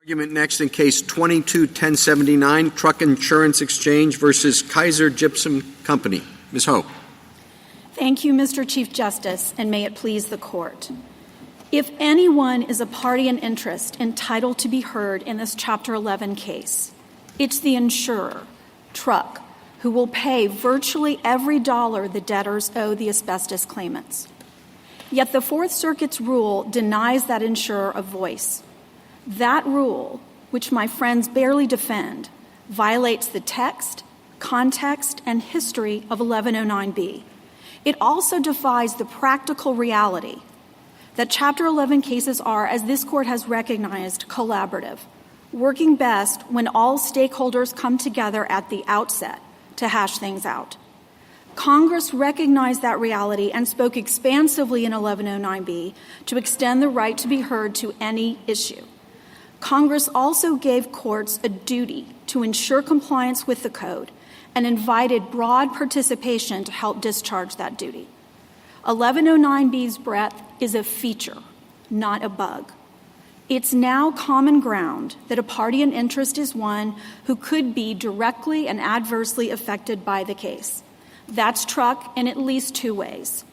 Argument next in Case 22-1079, Truck Insurance Exchange versus Kaiser Gypsum Company. Ms. Ho. Thank you, Mr. Chief Justice, and may it please the Court. If anyone is a party in interest entitled to be heard in this Chapter 11 case, it's the insurer, Truck, who will pay virtually every dollar the debtors owe the asbestos claimants. Yet the Fourth Circuit's rule denies that insurer a voice. That rule, which my friends barely defend, violates the text, context, and history of 1109B. It also defies the practical reality that Chapter 11 cases are, as this Court has recognized, collaborative, working best when all stakeholders come together at the outset to hash things out. Congress recognized that reality and spoke expansively in 1109B to extend the right to be heard to any issue. Congress also gave courts a duty to ensure compliance with the code and invited broad participation to help discharge that duty. 1109B's breadth is a feature, not a bug. It's now common ground that a party in interest is one who could be directly and adversely affected by the case. That's Truck in at least two ways.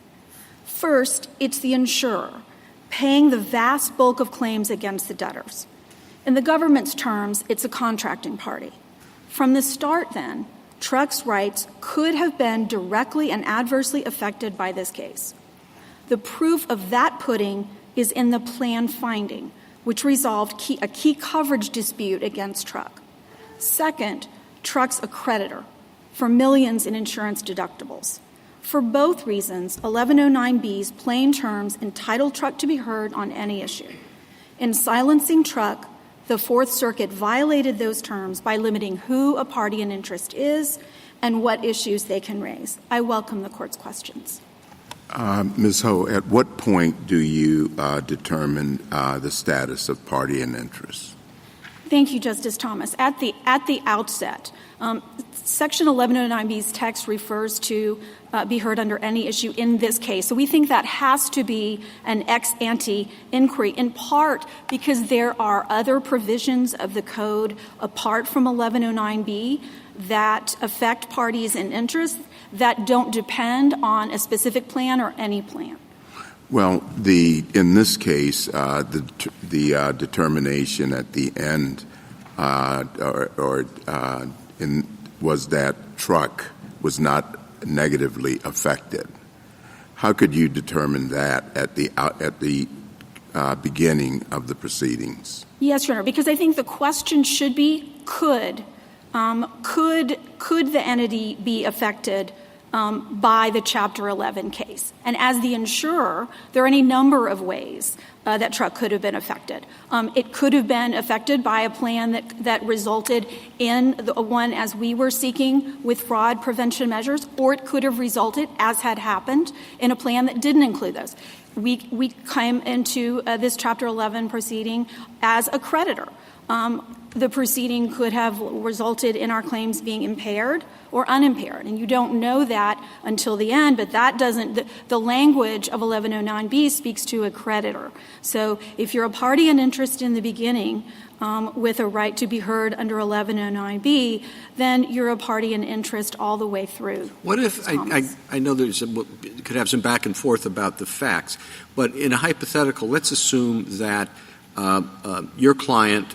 First, it's the insurer, paying the vast bulk of claims against the debtors. In the government's terms, it's a contracting party. From the start, then, Truck's rights could have been directly and adversely affected by this case. The proof of that pudding is in the plan finding, which resolved a key coverage dispute against Truck. Second, Truck's a creditor for millions in insurance deductibles. For both reasons, 1109B's plain terms entitle Truck to be heard on any issue. In silencing Truck, the Fourth Circuit violated those terms by limiting who a party in interest is and what issues they can raise. I welcome the Court's questions. Ms. Ho, at what point do you determine the status of party in interest? Thank you, Justice Thomas. At the outset, Section 1109B's text refers to be heard under any issue in this case. So we think that has to be an ex ante inquiry, in part because there are other provisions of the code apart from 1109B that affect parties in interest that don't depend on a specific plan or any plan. Well, in this case, the determination at the end was that Truck was not negatively affected. How could you determine that at the beginning of the proceedings? Yes, Your Honor, because I think the question should be could the entity be affected by the Chapter 11 case? And as the insurer, there are any number of ways that Truck could have been affected. It could have been affected by a plan that resulted in the one as we were seeking with fraud prevention measures, or it could have resulted, as had happened, in a plan that didn't include those. We came into this Chapter 11 proceeding as a creditor. The proceeding could have resulted in our claims being impaired or unimpaired, and you don't know that until the end, but that doesn't – the language of 1109B speaks to a creditor. So if you're a party in interest in the beginning with a right to be heard under 1109B, then you're a party in interest all the way through. What if – I know could have some back and forth about the facts, but in a hypothetical, let's assume that your client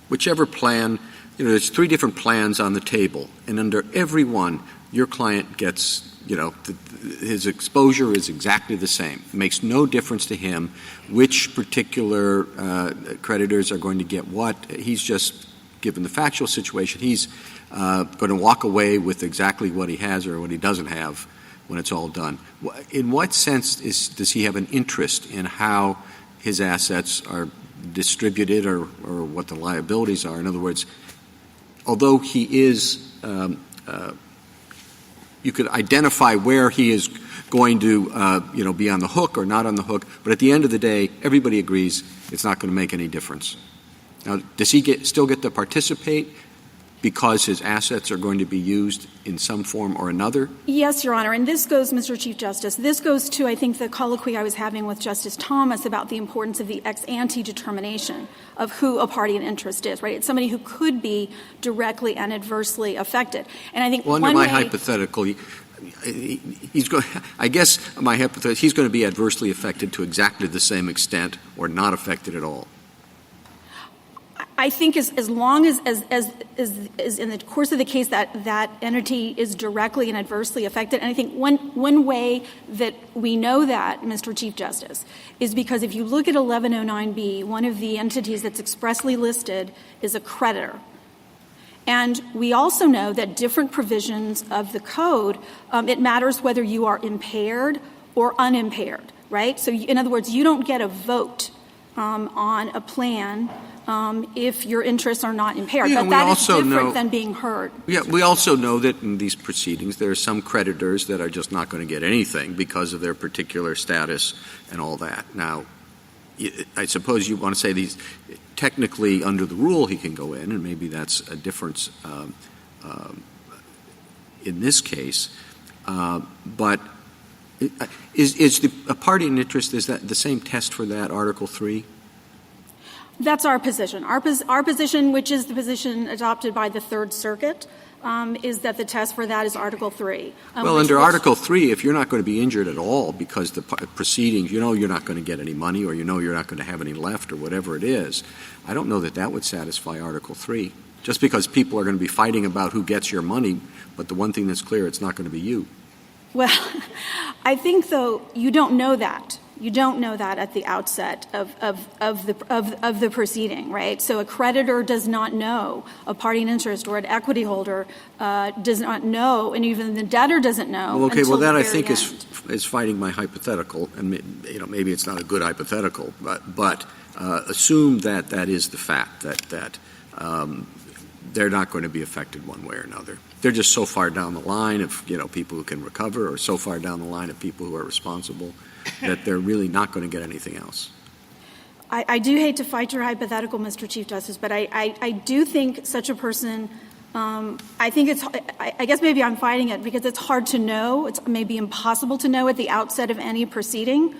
whichever plan, there's three different plans on the table, and under every one, your client gets, his exposure is exactly the same. It makes no difference to him which particular creditors are going to get what. He's just, given the factual situation, he's going to walk away with exactly what he has or what he doesn't have when it's all done. In what sense does he have an interest in how his assets are distributed or what the liabilities are? In other words, although he is you could identify where he is going to be on the hook or not on the hook, but at the end of the day, everybody agrees it's not going to make any difference. Now, does he still get to participate because his assets are going to be used in some form or another? Yes, Your Honor. And this goes, Mr. Chief Justice, this goes to, I think, the colloquy I was having with Justice Thomas about the importance of the ex ante determination of who a party in interest is, right? It's somebody who could be directly and adversely affected. And I think under my hypothetical, he's going to be adversely affected to exactly the same extent or not affected at all. I think as long as in the course of the case that entity is directly and adversely affected, and I think one way that we know that, Mr. Chief Justice, is because if you look at 1109B, one of the entities that's expressly listed is a creditor. And we also know that different provisions of the code, it matters whether you are impaired or unimpaired, right? So in other words, you don't get a vote on a plan if your interests are not impaired. But that is different than being heard. Yeah, we also know that in these proceedings there are some creditors that are just not going to get anything because of their particular status and all that. Now, I suppose you want to say these technically under the rule he can go in, and maybe that's a difference in this case. But is a party in interest, is that the same test for that, Article 3? That's our position. Our position, which is the position adopted by the Third Circuit, is that the test for that is Article 3. Well, under Article 3, if you're not going to be injured at all because the proceedings, you're not going to get any money or you're not going to have any left or whatever it is, I don't know that would satisfy Article 3. Just because people are going to be fighting about who gets your money, but the one thing that's clear, it's not going to be you. Well, I think, though, you don't know that. You don't know that at the outset of the proceeding, right? So a creditor does not know, a party in interest or an equity holder does not know, and even the debtor doesn't know. Well, okay, until that the I very think end. is fighting my hypothetical, and maybe it's not a good hypothetical, but assume that is the fact that they're not going to be affected one way or another. They're just so far down the line of people who can recover, or so far down the line of people who are responsible, that they're really not going to get anything else. I do hate to fight your hypothetical, Mr. Chief Justice, but I do think such a person, I guess maybe I'm fighting it because it's hard to know. It's maybe impossible to know at the outset of any proceeding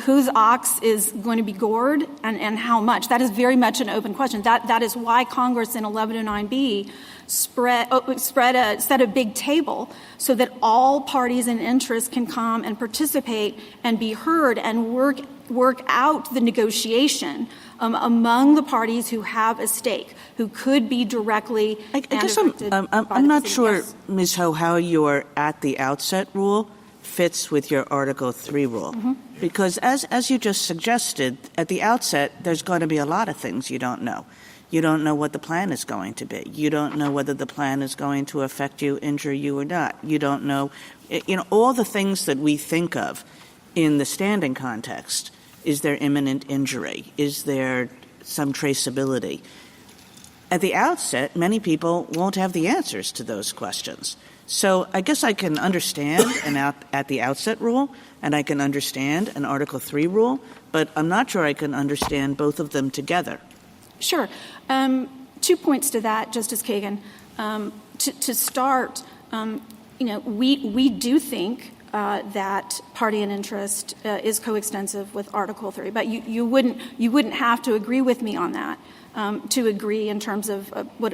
whose ox is going to be gored and how much. That is very much an open question. That is why Congress in 1109B set a big table so that all parties in interest can come and participate and be heard and work out the negotiation among the parties who have a stake, who could be directly I guess I'm not sure, yes. Ms. Ho, how your at the outset rule fits with your Article 3 rule. Mm-hmm. Because as you just suggested, at the outset, there's going to be a lot of things you don't know. You don't know what the plan is going to be. You don't know whether the plan is going to affect you, injure you or not. You don't know, all the things that we think of in the standing context. Is there imminent injury? Is there some traceability? At the outset, many people won't have the answers to those questions. So I guess I can understand an at the outset rule, and I can understand an Article 3 rule, but I'm not sure I can understand both of them together. Sure. 2 points to that, Justice Kagan. To start, we do think that party in interest is coextensive with Article 3, but you wouldn't have to agree with me on that to agree in terms of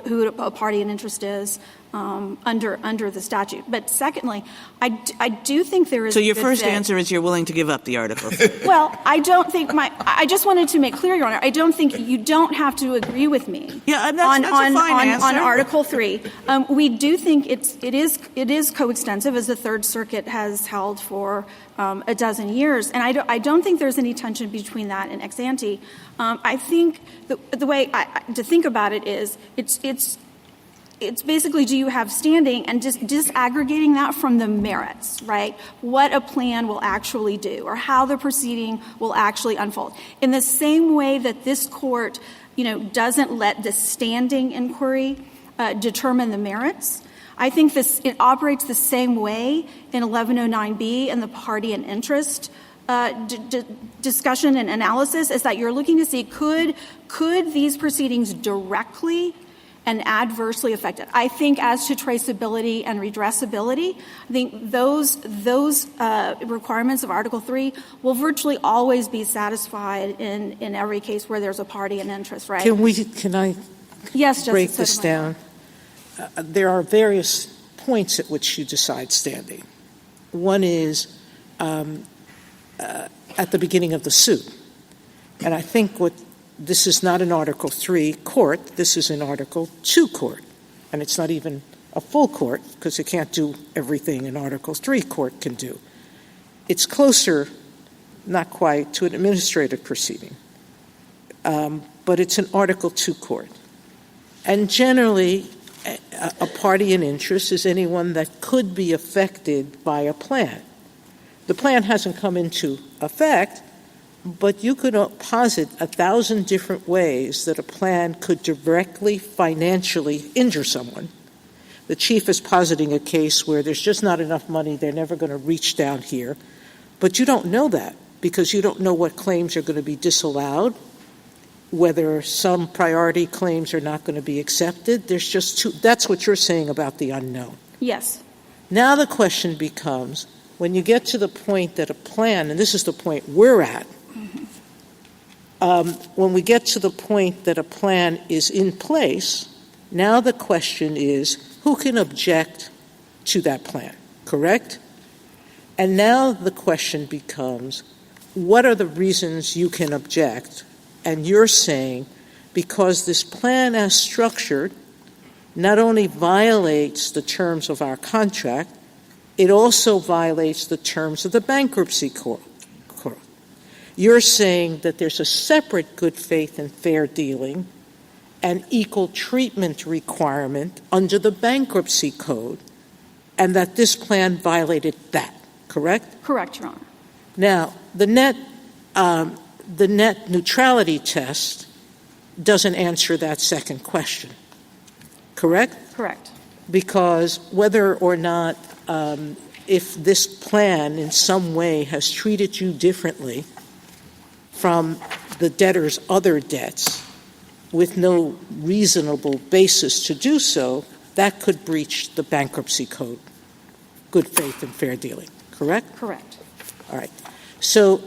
who a party in interest is under the statute. But secondly, I do think there is. So your first answer is you're willing to give up the Article 3. Well, I don't think I just wanted to make clear, Your Honor, I don't think you don't have to agree with me. Yeah, that's a fine answer. On Article 3. We do think it is coextensive, as the Third Circuit has held for a dozen years, and I don't think there's any tension between that and ex ante. I think the way to think about it is it's basically, do you have standing, and just disaggregating that from the merits, right? What a plan will actually do, or how the proceeding will actually unfold. In the same way that this court, doesn't let the standing inquiry determine the merits, I think it operates the same way in 1109B and the party in interest discussion and analysis, is that you're looking to see could these proceedings directly and adversely affected. I think as to traceability and redressability, I think those requirements of Article 3 will virtually always be satisfied in every case where there's a party in interest, right? Can I yes, break Justice this down? There are various points at which you decide standing. One is at the beginning of the suit. And I think this is not an Article 3 court, this is an Article 2 court. And it's not even a full court because it can't do everything an Article 3 court can do. It's closer, not quite, to an administrative proceeding. But it's an Article 2 court. And generally, a party in interest is anyone that could be affected by a plan. The plan hasn't come into effect, but you could posit 1,000 different ways that a plan could directly financially injure someone. The chief is positing a case where there's just not enough money, they're never going to reach down here. But you don't know that because you don't know what claims are going to be disallowed, whether some priority claims are not going to be accepted. There's just that's what you're saying about the unknown. Yes. Now the question becomes, when you get to the point that a plan, and this is the point we're at, when we get to the point that a plan is in place, now the question is, who can object to that plan, correct? And now the question becomes, what are the reasons you can object? And you're saying, because this plan as structured not only violates the terms of our contract, it also violates the terms of the Bankruptcy Code. You're saying that there's a separate good faith and fair dealing and equal treatment requirement under the Bankruptcy Code, and that this plan violated that, correct? Correct, Your Honor. Now, the net neutrality test doesn't answer that second question, correct? Correct. Because whether or not if this plan in some way has treated you differently from the debtor's other debts with no reasonable basis to do so, that could breach the Bankruptcy Code, good faith and fair dealing, correct? Correct. All right. So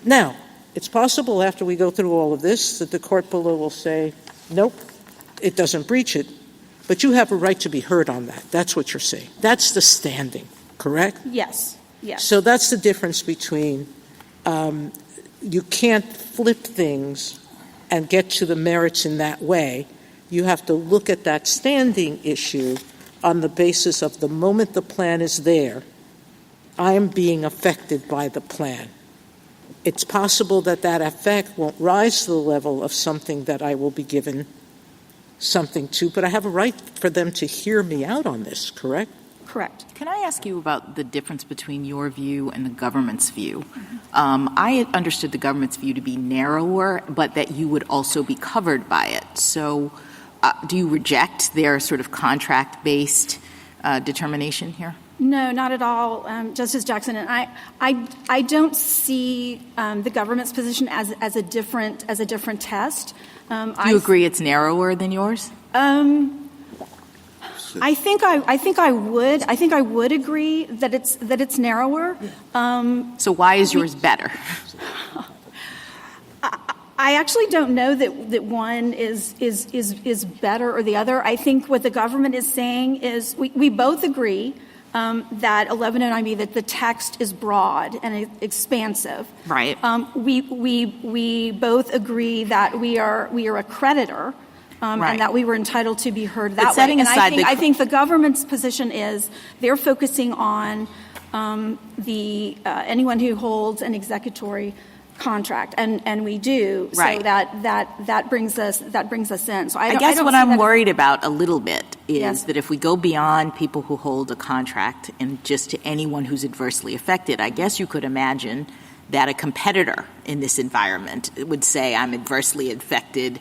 now, it's possible after we go through all of this that the court below will say, nope, it doesn't breach it, but you have a right to be heard on that. That's what you're saying. That's the standing, correct? Yes. Yes. So that's the difference between you can't flip things and get to the merits in that way. You have to look at that standing issue on the basis of the moment the plan is there, I'm being affected by the plan. It's possible that that effect won't rise to the level of something that I will be given something to, but I have a right for them to hear me out on this, correct? Correct. Can I ask you about the difference between your view and the government's view? I understood the government's view to be narrower, but that you would also be covered by it. So do you reject their sort of contract-based determination here? No, not at all, Justice Jackson. And I don't see the government's position as a different test. Do you agree it's narrower than yours? I think I would agree that it's narrower. So why is yours better? I actually don't know that one is better or the other. I think what the government is saying is we both agree that 1109B, that the text is broad and expansive. Right. We both agree that we are a creditor. Right. And that we were entitled to be heard that setting way. And aside I think the government's position is they're focusing on anyone who holds an executory contract, and we do. Right. So that brings us in. So I guess what I'm worried about a little bit is Yes. that if we go beyond people who hold a contract and just to anyone who's adversely affected, I guess you could imagine that a competitor in this environment would say, I'm adversely affected,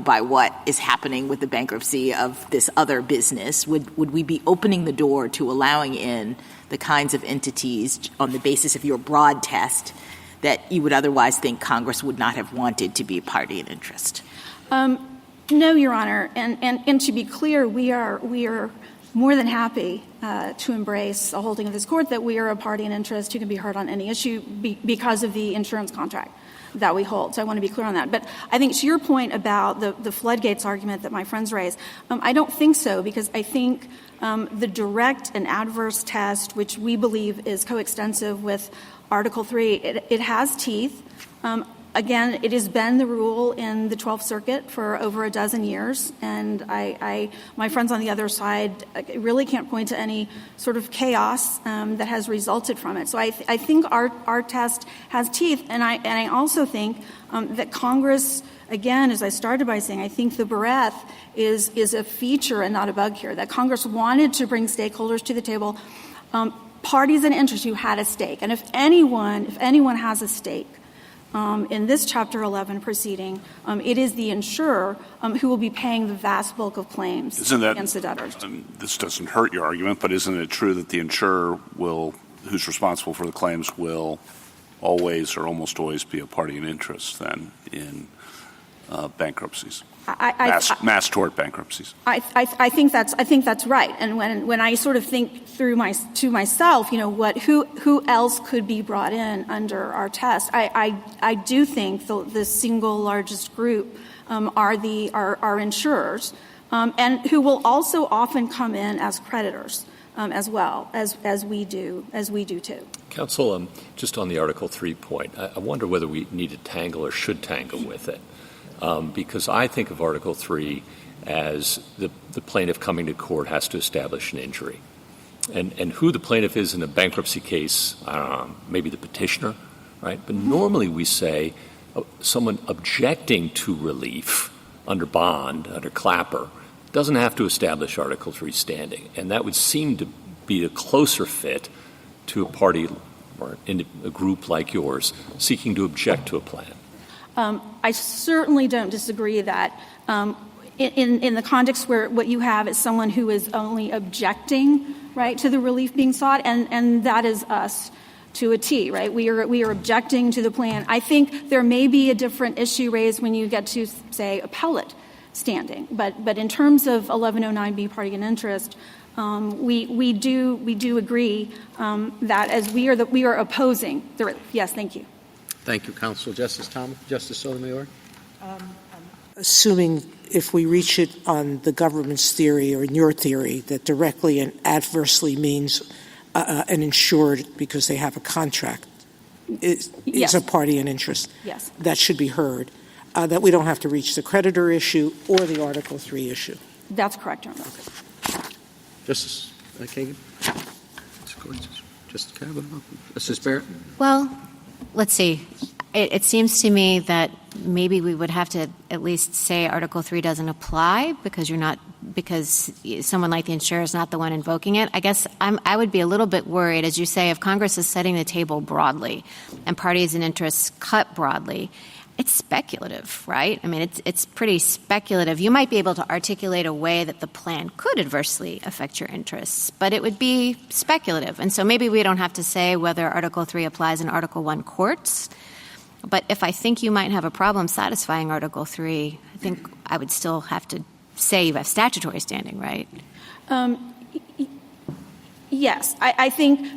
by what is happening with the bankruptcy of this other business. Would we be opening the door to allowing in the kinds of entities on the basis of your broad test that you would otherwise think Congress would not have wanted to be a party in interest? No, Your Honor. And to be clear, we are more than happy to embrace a holding of this court that we are a party in interest who can be heard on any issue because of the insurance contract that we hold. So I want to be clear on that. But I think to your point about the floodgates argument that my friends raised, I don't think so, because I think the direct and adverse test, which we believe is coextensive with Article 3, it has teeth. Again, it has been the rule in the 12th Circuit for over a dozen years, and my friends on the other side really can't point to any sort of chaos that has resulted from it. So I think our test has teeth, and I also think that Congress, again, as I started by saying, I think the breadth is a feature and not a bug here, that Congress wanted to bring stakeholders to the table, parties in interest who had a stake. And if anyone has a stake in this Chapter 11 proceeding, it is the insurer who will be paying the vast bulk of claims against the debtors. This doesn't hurt your argument, but isn't it true that the insurer who's responsible for the claims will always or almost always be a party in interest then in bankruptcies? Mass tort bankruptcies. I think that's right. And when I sort of think through to myself, who else could be brought in under our test? I do think the single largest group are insurers, and who will also often come in as creditors as well as we do too. Counsel, just on the Article 3 point, I wonder whether we need to tangle or should tangle with it. Because I think of Article 3 as the plaintiff coming to court has to establish an injury. And who the plaintiff is in a bankruptcy case, maybe the petitioner, right? But normally we say someone objecting to relief under bond, under Clapper, doesn't have to establish Article 3 standing. And that would seem to be a closer fit to a party or in a group like yours seeking to object to a plan. I certainly don't disagree that in the context where what you have is someone who is only objecting, right, to the relief being sought, and that is us to a T, right? We are objecting to the plan. I think there may be a different issue raised when you get to, say, appellate standing, but in terms of 1109B party in interest, we do agree that as we are opposing the relief. Yes, thank you. Thank you, Counsel. Justice Thomas? Justice Sotomayor? Assuming if we reach it on the government's theory or in your theory that directly and adversely means an insured because they have a contract is a party in interest. Yes. That should be heard. That we don't have to reach the creditor issue or the Article 3 issue. That's correct, Your Honor. Okay. Justice Kagan? Justice Kavanaugh? Justice Barrett? Well, let's see. It seems to me that maybe we would have to at least say Article 3 doesn't apply because someone like the insurer is not the one invoking it. I guess I would be a little bit worried, as you say, if Congress is setting the table broadly and parties and interests cut broadly. It's speculative, right? I mean, it's pretty speculative. You might be able to articulate a way that the plan could adversely affect your interests, but it would be speculative. And so maybe we don't have to say whether Article 3 applies in Article 1 courts. But if I think you might have a problem satisfying Article 3, I think I would still have to say you have statutory standing, right? Yes. I think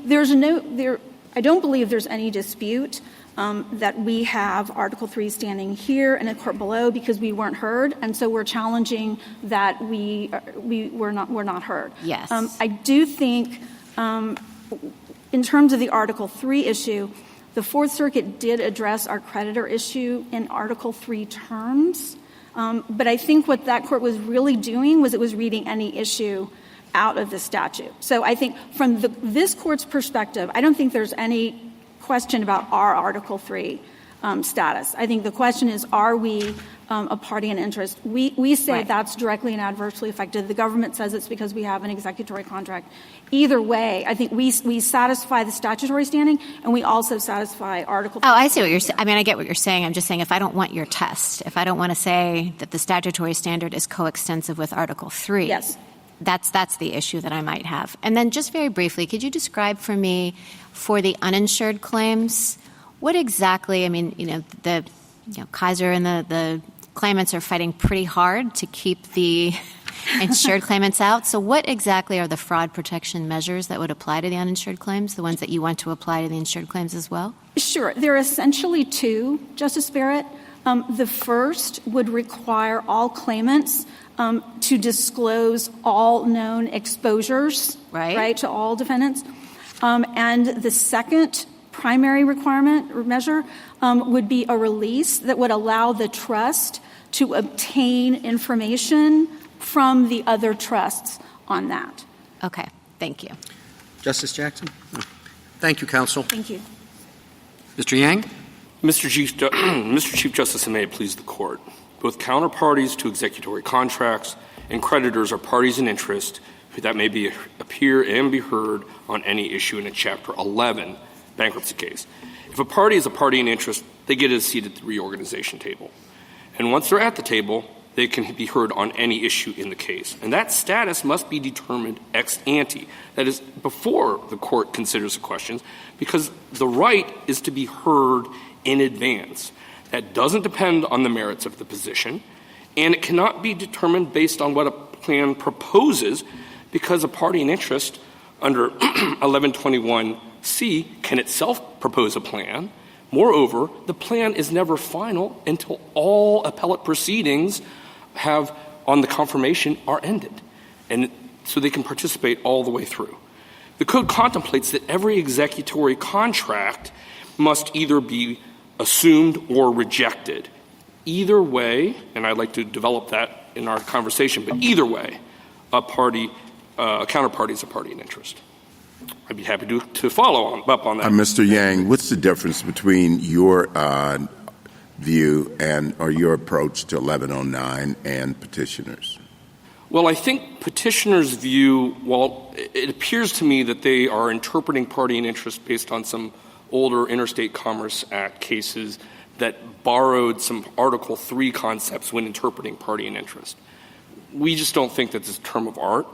I don't believe there's any dispute that we have Article 3 standing here and a court below because we weren't heard, and so we're challenging that we're not heard. Yes. I do think in terms of the Article 3 issue, the Fourth Circuit did address our creditor issue in Article 3 terms, but I think what that court was really doing was it was reading any issue out of the statute. So I think from this court's perspective, I don't think there's any question about our Article 3 status. I think the question is, are we a party in interest? We say right. That's directly and adversely affected. The government says it's because we have an executory contract. Either way, I think we satisfy the statutory standing, and we also satisfy Article 3. Oh, I see what you're saying. I mean, I get what you're saying. I'm just saying if I don't want your test, if I don't want to say that the statutory standard is coextensive with Article 3, yes. That's the issue that I might have. And then just very briefly, could you describe for me for the uninsured claims, what exactly, I mean, Kaiser and the claimants are fighting pretty hard to keep the insured claimants out. So what exactly are the fraud protection measures that would apply to the uninsured claims, the ones that you want to apply to the insured claims as well? Sure. There are essentially two, Justice Barrett. The first would require all claimants to disclose all known exposures, right, to all defendants. And the second primary requirement measure would be a release that would allow the trust to obtain information from the other trusts on that. Okay. Thank you. Justice Jackson? Thank you, counsel. Thank you. Mr. Yang? Mr. Chief Justice, and may it please the Court, both counterparties to executory contracts and creditors are parties in interest that may appear and be heard on any issue in a Chapter 11 bankruptcy case. If a party is a party in interest, they get a seat at the reorganization table. And once they're at the table, they can be heard on any issue in the case. And that status must be determined ex ante, that is, before the court considers the questions, because the right is to be heard in advance. That doesn't depend on the merits of the position, and it cannot be determined based on what a plan proposes, because a party in interest under 1121C can itself propose a plan. Moreover, the plan is never final until all appellate proceedings on the confirmation are ended, and so they can participate all the way through. The Code contemplates that every executory contract must either be assumed or rejected. Either way, and I'd like to develop that in our conversation, but either way, a counterparty is a party in interest. I'd be happy to follow up on that. Mr. Yang, what's the difference between your view or your approach to 1109 and Petitioner's? Well, I think Petitioner's view, it appears to me that they are interpreting party in interest based on some older Interstate Commerce Act cases that borrowed some Article 3 concepts when interpreting party in interest. We just don't think that's a term of art.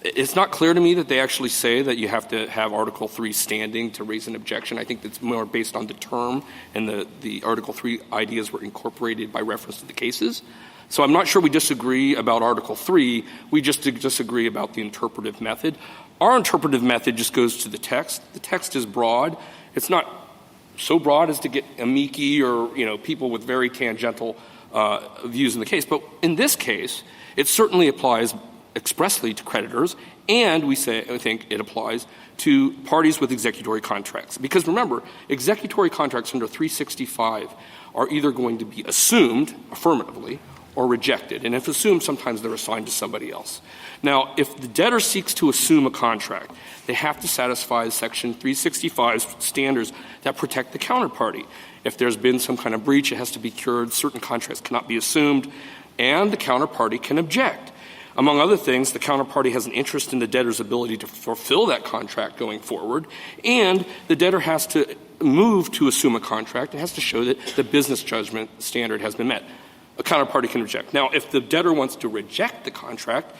It's not clear to me that they actually say that you have to have Article 3 standing to raise an objection. I think that's more based on the term, and the Article 3 ideas were incorporated by reference to the cases. So I'm not sure we disagree about Article 3. We just disagree about the interpretive method. Our interpretive method just goes to the text. The text is broad. It's not so broad as to get amici or people with very tangential views in the case. But in this case, it certainly applies expressly to creditors, and I think it applies to parties with executory contracts. Because remember, executory contracts under 365 are either going to be assumed affirmatively or rejected. And if assumed, sometimes they're assigned to somebody else. Now, if the debtor seeks to assume a contract, they have to satisfy Section 365's standards that protect the counterparty. If there's been some kind of breach, it has to be cured. Certain contracts cannot be assumed, and the counterparty can object. Among other things, the counterparty has an interest in the debtor's ability to fulfill that contract going forward, and the debtor has to move to assume a contract. It has to show that the business judgment standard has been met. A counterparty can reject. Now, if the debtor wants to reject the contract,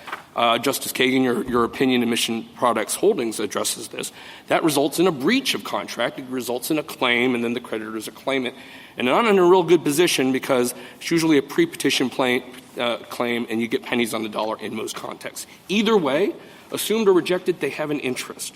Justice Kagan, your opinion in Mission Products Holdings addresses this, that results in a breach of contract. It results in a claim, and then the creditor is a claimant. And I'm in a real good position because it's usually a pre-petition claim, and you get pennies on the dollar in most contexts. Either way, assumed or rejected, they have an interest.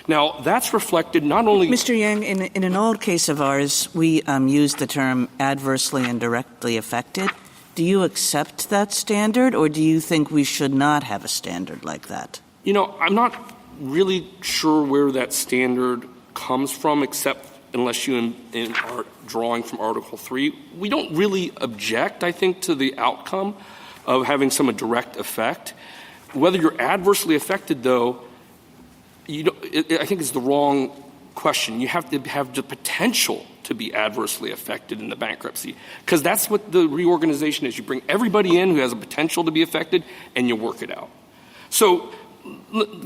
Now, that's reflected not only— Mr. Yang, in an old case of ours, we used the term adversely and directly affected. Do you accept that standard, or do you think we should not have a standard like that? I'm not really sure where that standard comes from, except unless you are drawing from Article 3. We don't really object, I think, to the outcome of having some direct effect. Whether you're adversely affected, though, I think is the wrong question. You have to have the potential to be adversely affected in the bankruptcy, because that's what the reorganization is. You bring everybody in who has a potential to be affected, and you work it out. So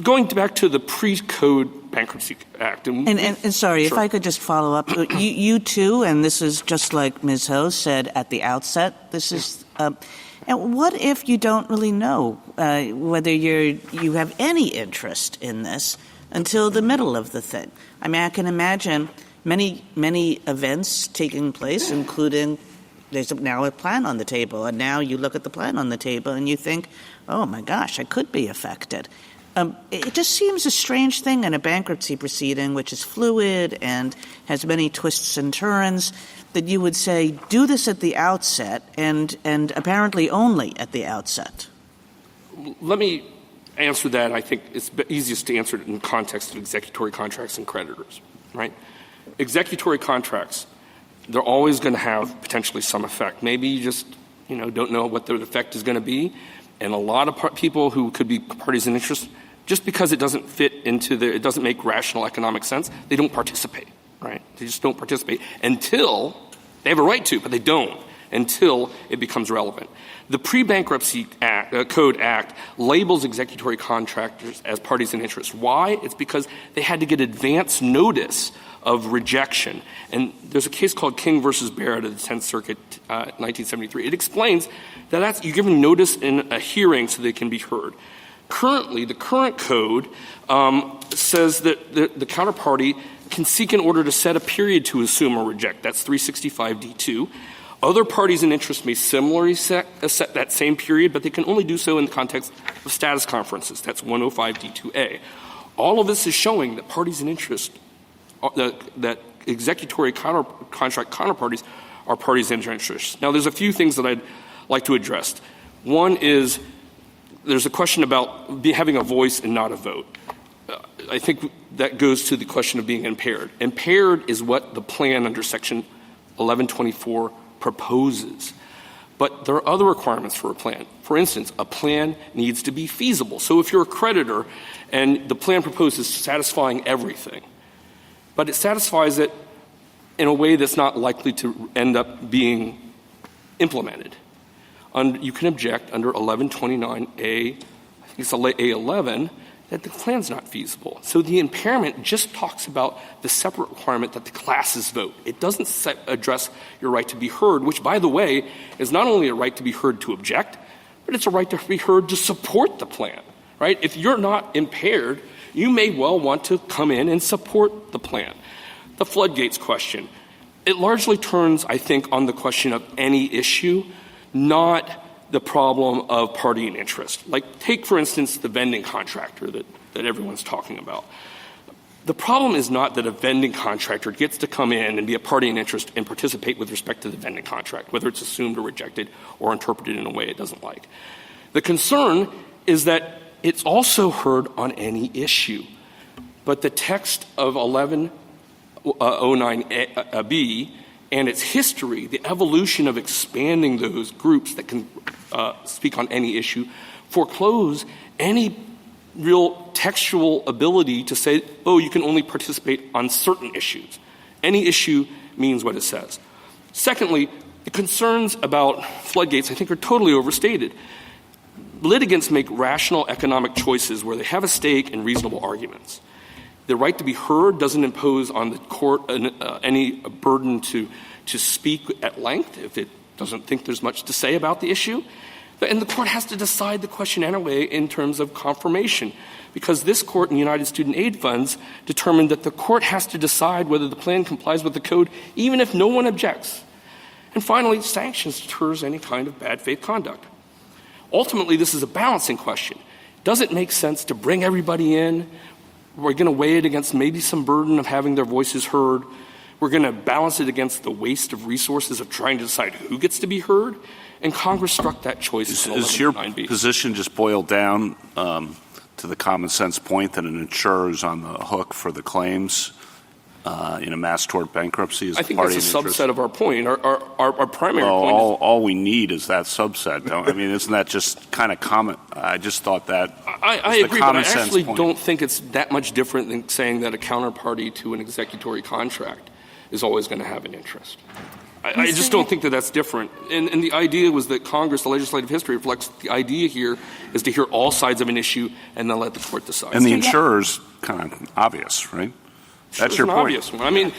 going back to the pre-code Bankruptcy Act. And sorry, sure. If I could just follow up. You too, and this is just like Ms. Ho said at the outset, this is and what if you don't really know whether you have any interest in this until the middle of the thing? I mean, I can imagine many events taking place, including there's now a plan on the table, and now you look at the plan on the table and you think, oh, my gosh, I could be affected. It just seems a strange thing in a bankruptcy proceeding, which is fluid and has many twists and turns, that you would say, do this at the outset and apparently only at the outset. Let me answer that. I think it's easiest to answer it in context of executory contracts and creditors, right? Executory contracts, they're always going to have potentially some effect. Maybe you just, don't know what the effect is going to be. And a lot of people who could be parties in interest, just because it doesn't fit into it doesn't make rational economic sense, they don't participate, right? They just don't participate until they have a right to, but they don't until it becomes relevant. The Pre-Bankruptcy Code Act labels executory contractors as parties in interest. Why? It's because they had to get advance notice of rejection. And there's a case called King versus Barrett of the 10th Circuit, 1973. It explains that you're giving notice in a hearing so they can be heard. Currently, the current code says that the counterparty can seek an order to set a period to assume or reject. That's 365D2. Other parties in interest may similarly set that same period, but they can only do so in the context of status conferences. That's 105D2A. All of this is showing that parties in interest, that executory contract counterparties are parties in interest. Now, there's a few things that I'd like to address. One is there's a question about having a voice and not a vote. I think that goes to the question of being impaired. Impaired is what the plan under Section 1124 proposes. But there are other requirements for a plan. For instance, a plan needs to be feasible. So if you're a creditor and the plan proposes satisfying everything, but it satisfies it in a way that's not likely to end up being implemented, you can object under 1129A, I think it's A11, that the plan's not feasible. So the impairment just talks about the separate requirement that the classes vote. It doesn't address your right to be heard, which, by the way, is not only a right to be heard to object, but it's a right to be heard to support the plan, right? If you're not impaired, you may well want to come in and support the plan. The floodgates question, it largely turns, I think, on the question of any issue, not the problem of party and interest. Like, take, for instance, the vending contractor that everyone's talking about. The problem is not that a vending contractor gets to come in and be a party in interest and participate with respect to the vending contract, whether it's assumed or rejected or interpreted in a way it doesn't like. The concern is that it's also heard on any issue. But the text of 1109B and its history, the evolution of expanding those groups that can speak on any issue, foreclose any real textual ability to say, oh, you can only participate on certain issues. Any issue means what it says. Secondly, the concerns about floodgates, I think, are totally overstated. Litigants make rational economic choices where they have a stake in reasonable arguments. The right to be heard doesn't impose on the court any burden to speak at length if it doesn't think there's much to say about the issue. And the court has to decide the question anyway in terms of confirmation, because this court in United Student Aid Funds determined that the court has to decide whether the plan complies with the code even if no one objects. And finally, sanctions deters any kind of bad faith conduct. Ultimately, this is a balancing question. Does it make sense to bring everybody in? We're going to weigh it against maybe some burden of having their voices heard. We're going to balance it against the waste of resources of trying to decide who gets to be heard. And Congress struck that choice. Is your position just boiled down to the common sense point that an insurer is on the hook for the claims in a mass tort bankruptcy? I think that's a subset of our point. Our primary point is... all we need is that subset. I mean, isn't that just kind of common? I just thought that I agree, but I actually don't think it's that much different than saying that a counterparty to an executory contract is always going to have an interest. I just don't think that that's different. And the idea was that Congress, the legislative history reflects the idea here is to hear all sides of an issue and then let the court decide. And the insurer's kind of obvious, right? That's your point. Obvious one. I mean,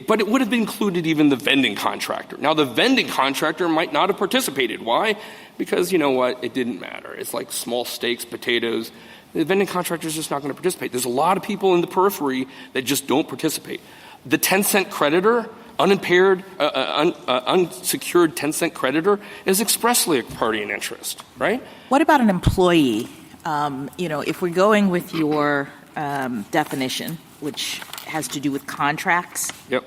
but it would have included even the vending contractor. Now, the vending contractor might not have participated. Why? Because, you know what, it didn't matter. It's like small steaks, potatoes. The vending contractor is just not going to participate. There's a lot of people in the periphery that just don't participate. The 10-cent creditor unimpaired, unsecured 10-cent creditor is expressly a party in interest, right? What about an employee? If we're going with your definition, which has to do with contracts, Yep.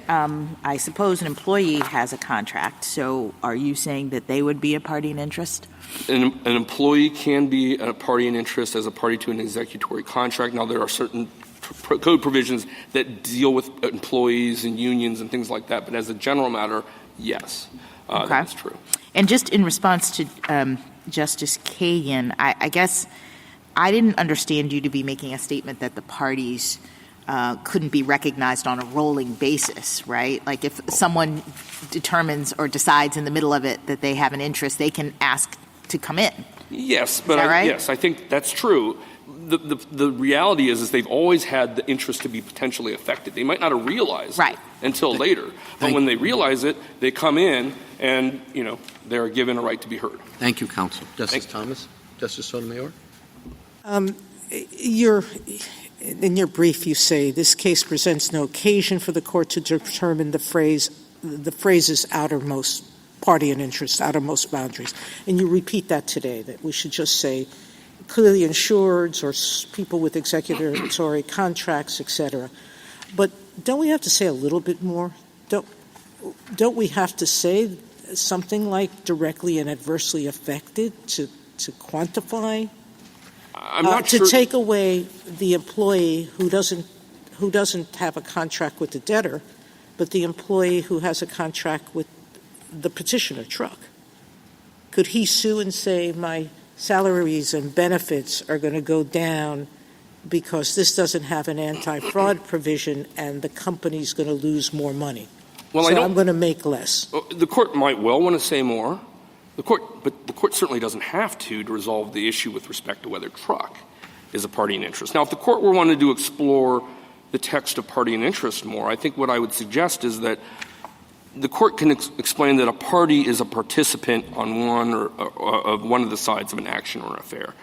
I suppose an employee has a contract. So are you saying that they would be a party in interest? An employee can be a party in interest as a party to an executory contract. Now, there are certain code provisions that deal with employees and unions and things like that. But as a general matter, yes, that's true. And just in response to Justice Kagan, I guess I didn't understand you to be making a statement that the parties couldn't be recognized on a rolling basis, right? Like if someone determines or decides in the middle of it that they have an interest, they can ask to come in. Yes, but right? I think that's true. The reality is they've always had the interest to be potentially affected. They might not have realized it until later. But when they realize it, they come in and, they're given a right to be heard. Thank you, counsel. Justice Thomas? Justice Sotomayor? In your brief, you say this case presents no occasion for the court to determine the phrase's outermost party and interest, outermost boundaries. And you repeat that today, that we should just say clearly insureds or people with executory contracts, et cetera. But don't we have to say a little bit more? Don't we have to say something like directly and adversely affected to quantify? I'm not to sure. take away the employee who doesn't have a contract with the debtor, but the employee who has a contract with the petitioner truck. Could he sue and say my salaries and benefits are going to go down because this doesn't have an anti-fraud provision and the company's going to lose more money? Well, I'm going to make less. The court might well want to say more. But the court certainly doesn't have to resolve the issue with respect to whether truck is a party in interest. Now, if the court were wanted to explore the text of party in interest more, I think what I would suggest is that the court can explain that a party is a participant on one of the sides of an action or an affair.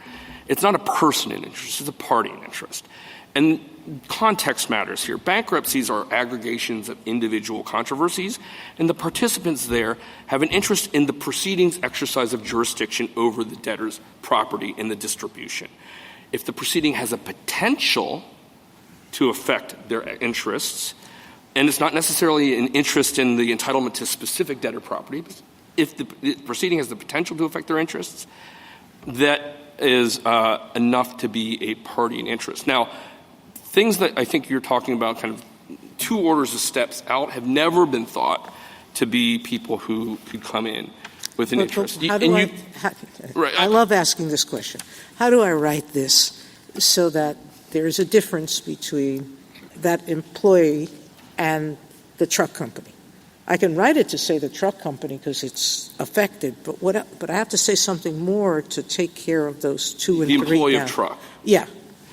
It's not a person in interest, it's a party in interest. And context matters here. Bankruptcies are aggregations of individual controversies, and the participants there have an interest in the proceedings exercise of jurisdiction over the debtor's property in the distribution. If the proceeding has a potential to affect their interests, and it's not necessarily an interest in the entitlement to specific debtor property, but if the proceeding has the potential to affect their interests, that is enough to be a party in interest. Now, things that I think you're talking about, kind of two orders of steps out, have never been thought to be people who could come in with an interest. I love asking this question. How do I write this so that there is a difference between that employee and the truck company? I can write it to say the truck company because it's affected, but I have to say something more to take care of those two and three. The employee of truck. Yeah.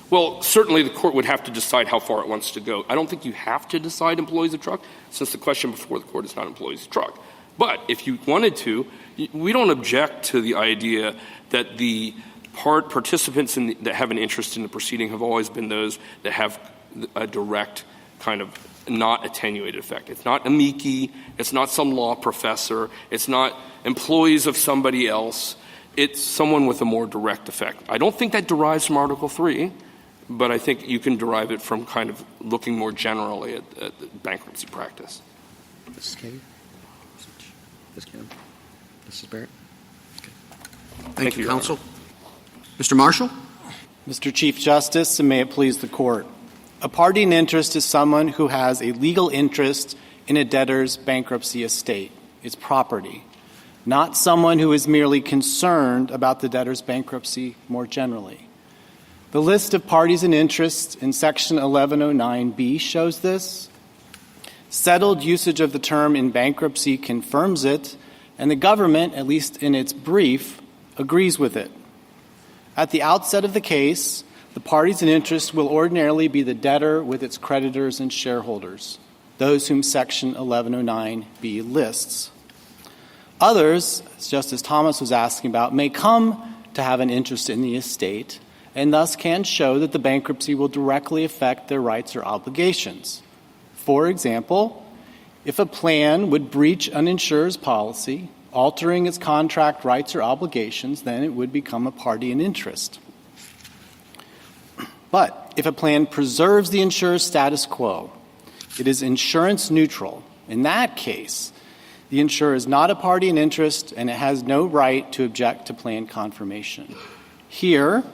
Well, certainly the court would have to decide how far it wants to go. I don't think you have to decide employees of truck, since the question before the court is not employees of truck. But if you wanted to, we don't object to the idea that the participants that have an interest in the proceeding have always been those that have a direct kind of not attenuated effect. It's not amici. It's not some law professor. It's not employees of somebody else. It's someone with a more direct effect. I don't think that derives from Article 3. But I think you can derive it from kind of looking more generally at the bankruptcy practice. Mrs. Kagan? Mrs. Kim? Mrs. Barrett? Okay. Thank you, counsel. Mr. Marshall? Mr. Chief Justice, and may it please the Court. A party in interest is someone who has a legal interest in a debtor's bankruptcy estate, its property, not someone who is merely concerned about the debtor's bankruptcy more generally. The list of parties and interests in Section 1109B shows this. Settled usage of the term in bankruptcy confirms it, and the government, at least in its brief, agrees with it. At the outset of the case, the parties in interest will ordinarily be the debtor with its creditors and shareholders, those whom Section 1109B lists. Others, as Justice Thomas was asking about, may come to have an interest in the estate and thus can show that the bankruptcy will directly affect their rights or obligations. For example, If a plan would breach an insurer's policy, altering its contract rights or obligations, then it would become a party in interest. But if a plan preserves the insurer's status quo, it is insurance neutral. In that case, the insurer is not a party in interest and it has no right to object to plan confirmation. Here,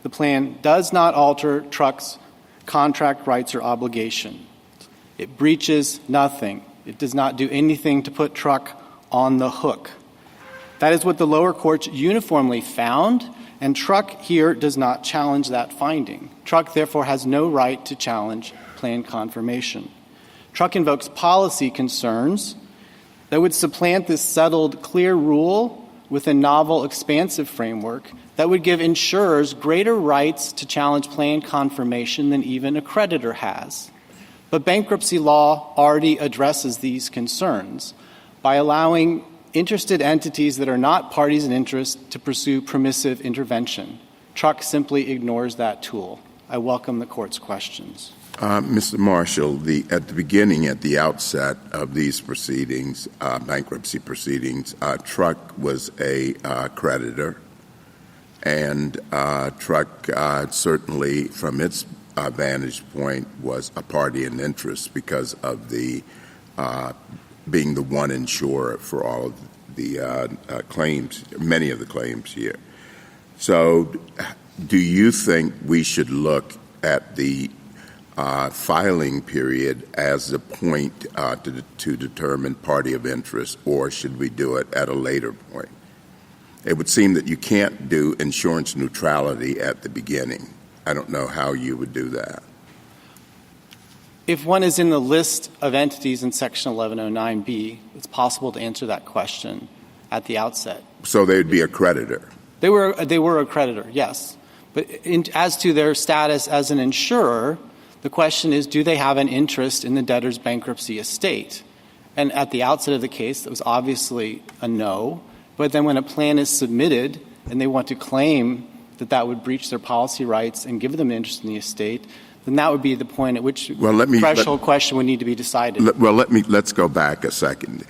the plan does not alter Truck's contract rights or obligations. It breaches nothing. It does not do anything to put Truck on the hook. That is what the lower courts uniformly found, and Truck here does not challenge that finding. Truck, therefore, has no right to challenge plan confirmation. Truck invokes policy concerns that would supplant this settled, clear rule with a novel, expansive framework that would give insurers greater rights to challenge plan confirmation than even a creditor has. But bankruptcy law already addresses these concerns by allowing interested entities that are not parties in interest to pursue permissive intervention. Truck simply ignores that tool. I welcome the Court's questions. Mr. Marshall, at the beginning, at the outset of these proceedings, bankruptcy proceedings, Truck was a creditor, and Truck certainly, from its vantage point, was a party in interest because of the being the one insurer for all of the claims, many of the claims here. So do you think we should look at the filing period as a point to determine party of interest, or should we do it at a later point? It would seem that you can't do insurance neutrality at the beginning. I don't know how you would do that. If one is in the list of entities in Section 1109B, it's possible to answer that question at the outset. So they'd be a creditor? They were a creditor, yes. But as to their status as an insurer, the question is, do they have an interest in the debtor's bankruptcy estate? And at the outset of the case, it was obviously a no. But then when a plan is submitted and they want to claim that that would breach their policy rights and give them interest in the estate, then that would be the point at which the threshold question would need to be decided. Let's go back a second.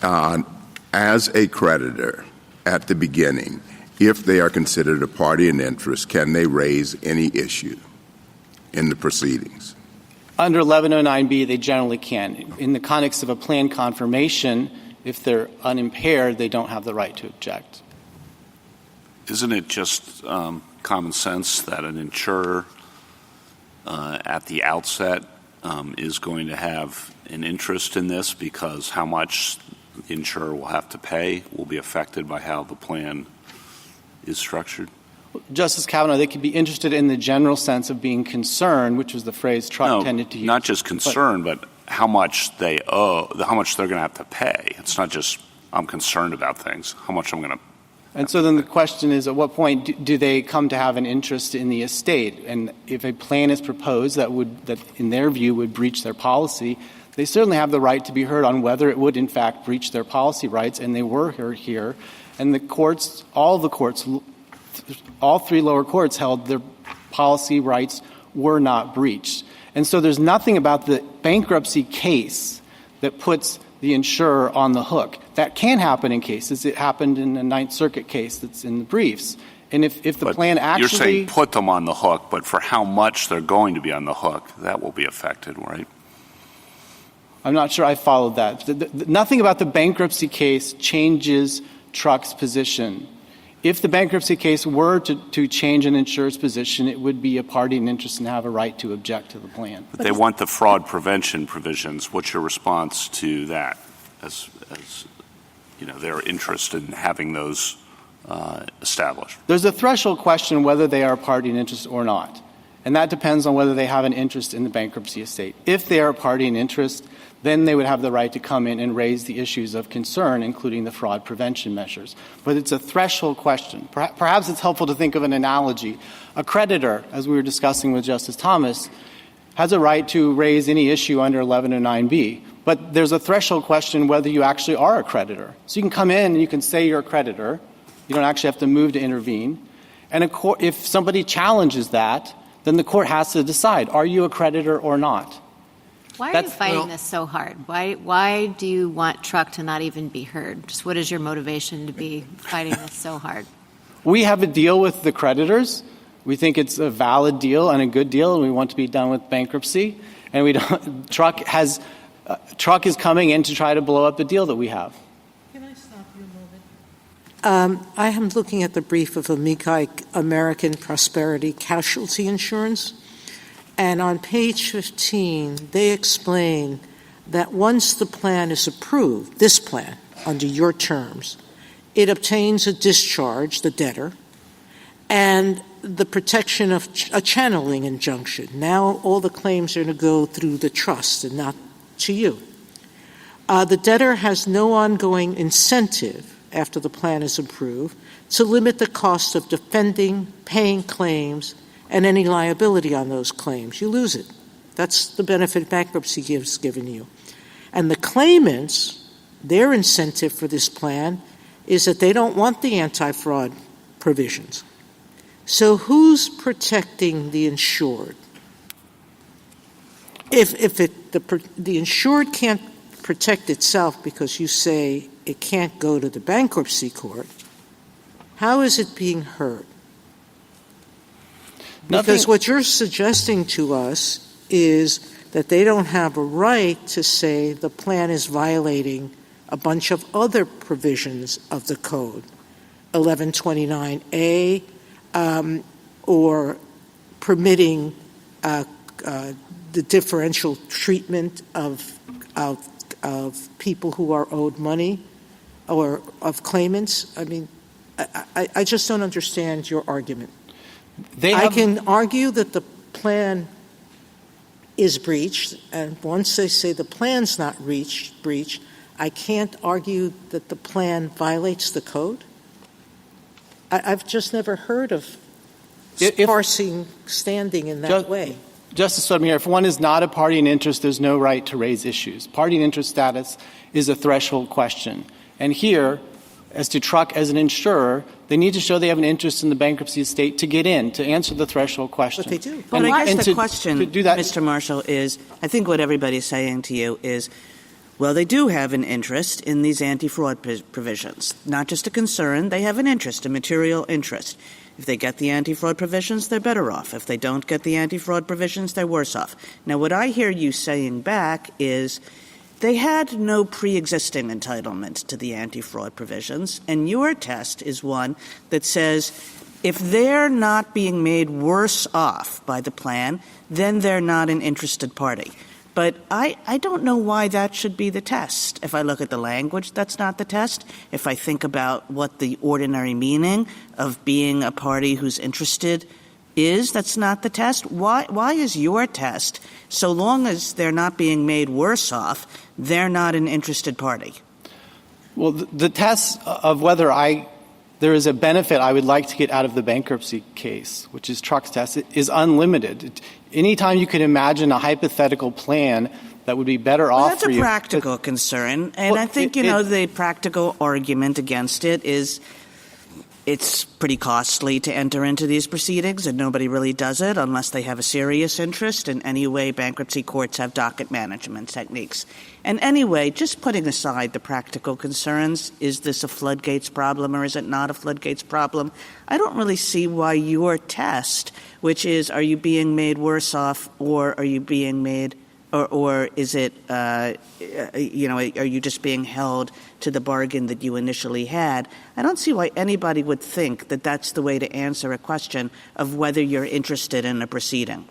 As a creditor at the beginning, if they are considered a party in interest, can they raise any issue in the proceedings? Under 1109B, they generally can. In the context of a plan confirmation, if they're unimpaired, they don't have the right to object. Isn't it just common sense that an insurer at the outset is going to have an interest in this because how much the insurer will have to pay will be affected by how the plan is structured? Justice Kavanaugh, they could be interested in the general sense of being concerned, which was the phrase Truck tended to use. Not just concerned, but how much they owe, how much they're going to have to pay. It's not just I'm concerned about things, how much I'm going to. And so then the question is, at what point do they come to have an interest in the estate? And if a plan is proposed that in their view would breach their policy, they certainly have the right to be heard on whether it would in fact breach their policy rights, and they were here. And the courts, all three lower courts held their policy rights were not breached. And so there's nothing about the bankruptcy case that puts the insurer on the hook. That can happen in cases. It happened in the Ninth Circuit case that's in the briefs. And if the plan actually... You're saying put them on the hook, but for how much they're going to be on the hook, that will be affected, right? I'm not sure I followed that. Nothing about the bankruptcy case changes Truck's position. If the bankruptcy case were to change an insurer's position, it would be a party in interest and have a right to object to the plan. But they want the fraud prevention provisions. What's your response to that as their interest in having those established? There's a threshold question whether they are a party in interest or not. And that depends on whether they have an interest in the bankruptcy estate. If they are a party in interest, then they would have the right to come in and raise the issues of concern, including the fraud prevention measures. But it's a threshold question. Perhaps it's helpful to think of an analogy. A creditor, as we were discussing with Justice Thomas, has a right to raise any issue under 1109B. But there's a threshold question whether you actually are a creditor. So you can come in and you can say you're a creditor. You don't actually have to move to intervene. And if somebody challenges that, then the court has to decide, are you a creditor or not? Why are you fighting this so hard? Why do you want truck to not even be heard? Just what is your motivation to be fighting this so hard? We have a deal with the creditors. We think it's a valid deal and a good deal, and we want to be done with bankruptcy. And we don't. Truck is coming in to try to blow up the deal that we have. Can I stop you a moment? I am looking at the brief of Amici American Prosperity Casualty Insurance, and on page 15, they explain that once the plan is approved, this plan, under your terms, it obtains a discharge, the debtor, and the protection of a channeling injunction. Now all the claims are going to go through the trust and not to you. The debtor has no ongoing incentive after the plan is approved to limit the cost of defending, paying claims, and any liability on those claims. You lose it. That's the benefit bankruptcy gives given you. And the claimants, their incentive for this plan is that they don't want the anti-fraud provisions. So who's protecting the insured? If the insured can't protect itself because you say it can't go to the bankruptcy court, how is it being heard? Because what you're suggesting to us is that they don't have a right to say the plan is violating a bunch of other provisions of the code, 1129A, or permitting the differential treatment of people who are owed money or of claimants. I mean, I just don't understand your argument. I can argue that the plan is breached, and once they say the plan's not breached, I can't argue that the plan violates the code. I've just never heard of parsing standing in that way. Justice Sotomayor, if one is not a party in interest, there's no right to raise issues. Party in interest status is a threshold question. And here, as to truck as an insurer, they need to show they have an interest in the bankruptcy estate to get in, to answer the threshold question. But they do. But I guess the question, Mr. Marshall, is I think what everybody's saying to you is, well, they do have an interest in these anti-fraud provisions. Not just a concern, they have an interest, a material interest. If they get the anti-fraud provisions, they're better off. If they don't get the anti-fraud provisions, they're worse off. Now, what I hear you saying back is they had no pre-existing entitlement to the anti-fraud provisions, and your test is one that says if they're not being made worse off by the plan, then they're not an interested party. But I don't know why that should be the test. If I look at the language, that's not the test. If I think about what the ordinary meaning of being a party who's interested is, that's not the test. Why is your test, so long as they're not being made worse off, they're not an interested party? Well, the test of whether there is a benefit I would like to get out of the bankruptcy case, which is Truck's test, is unlimited. Anytime you could imagine a hypothetical plan that would be better off for you. That's a practical concern. And I think, the practical argument against it is it's pretty costly to enter into these proceedings, and nobody really does it unless they have a serious interest. And anyway, bankruptcy courts have docket management techniques. And anyway, just putting aside the practical concerns, is this a floodgates problem or is it not a floodgates problem? I don't really see why your test, which is are you being made worse off or are you being made or is it, are you just being held to the bargain that you initially had? I don't see why anybody would think that that's the way to answer a question of whether you're interested in a proceeding.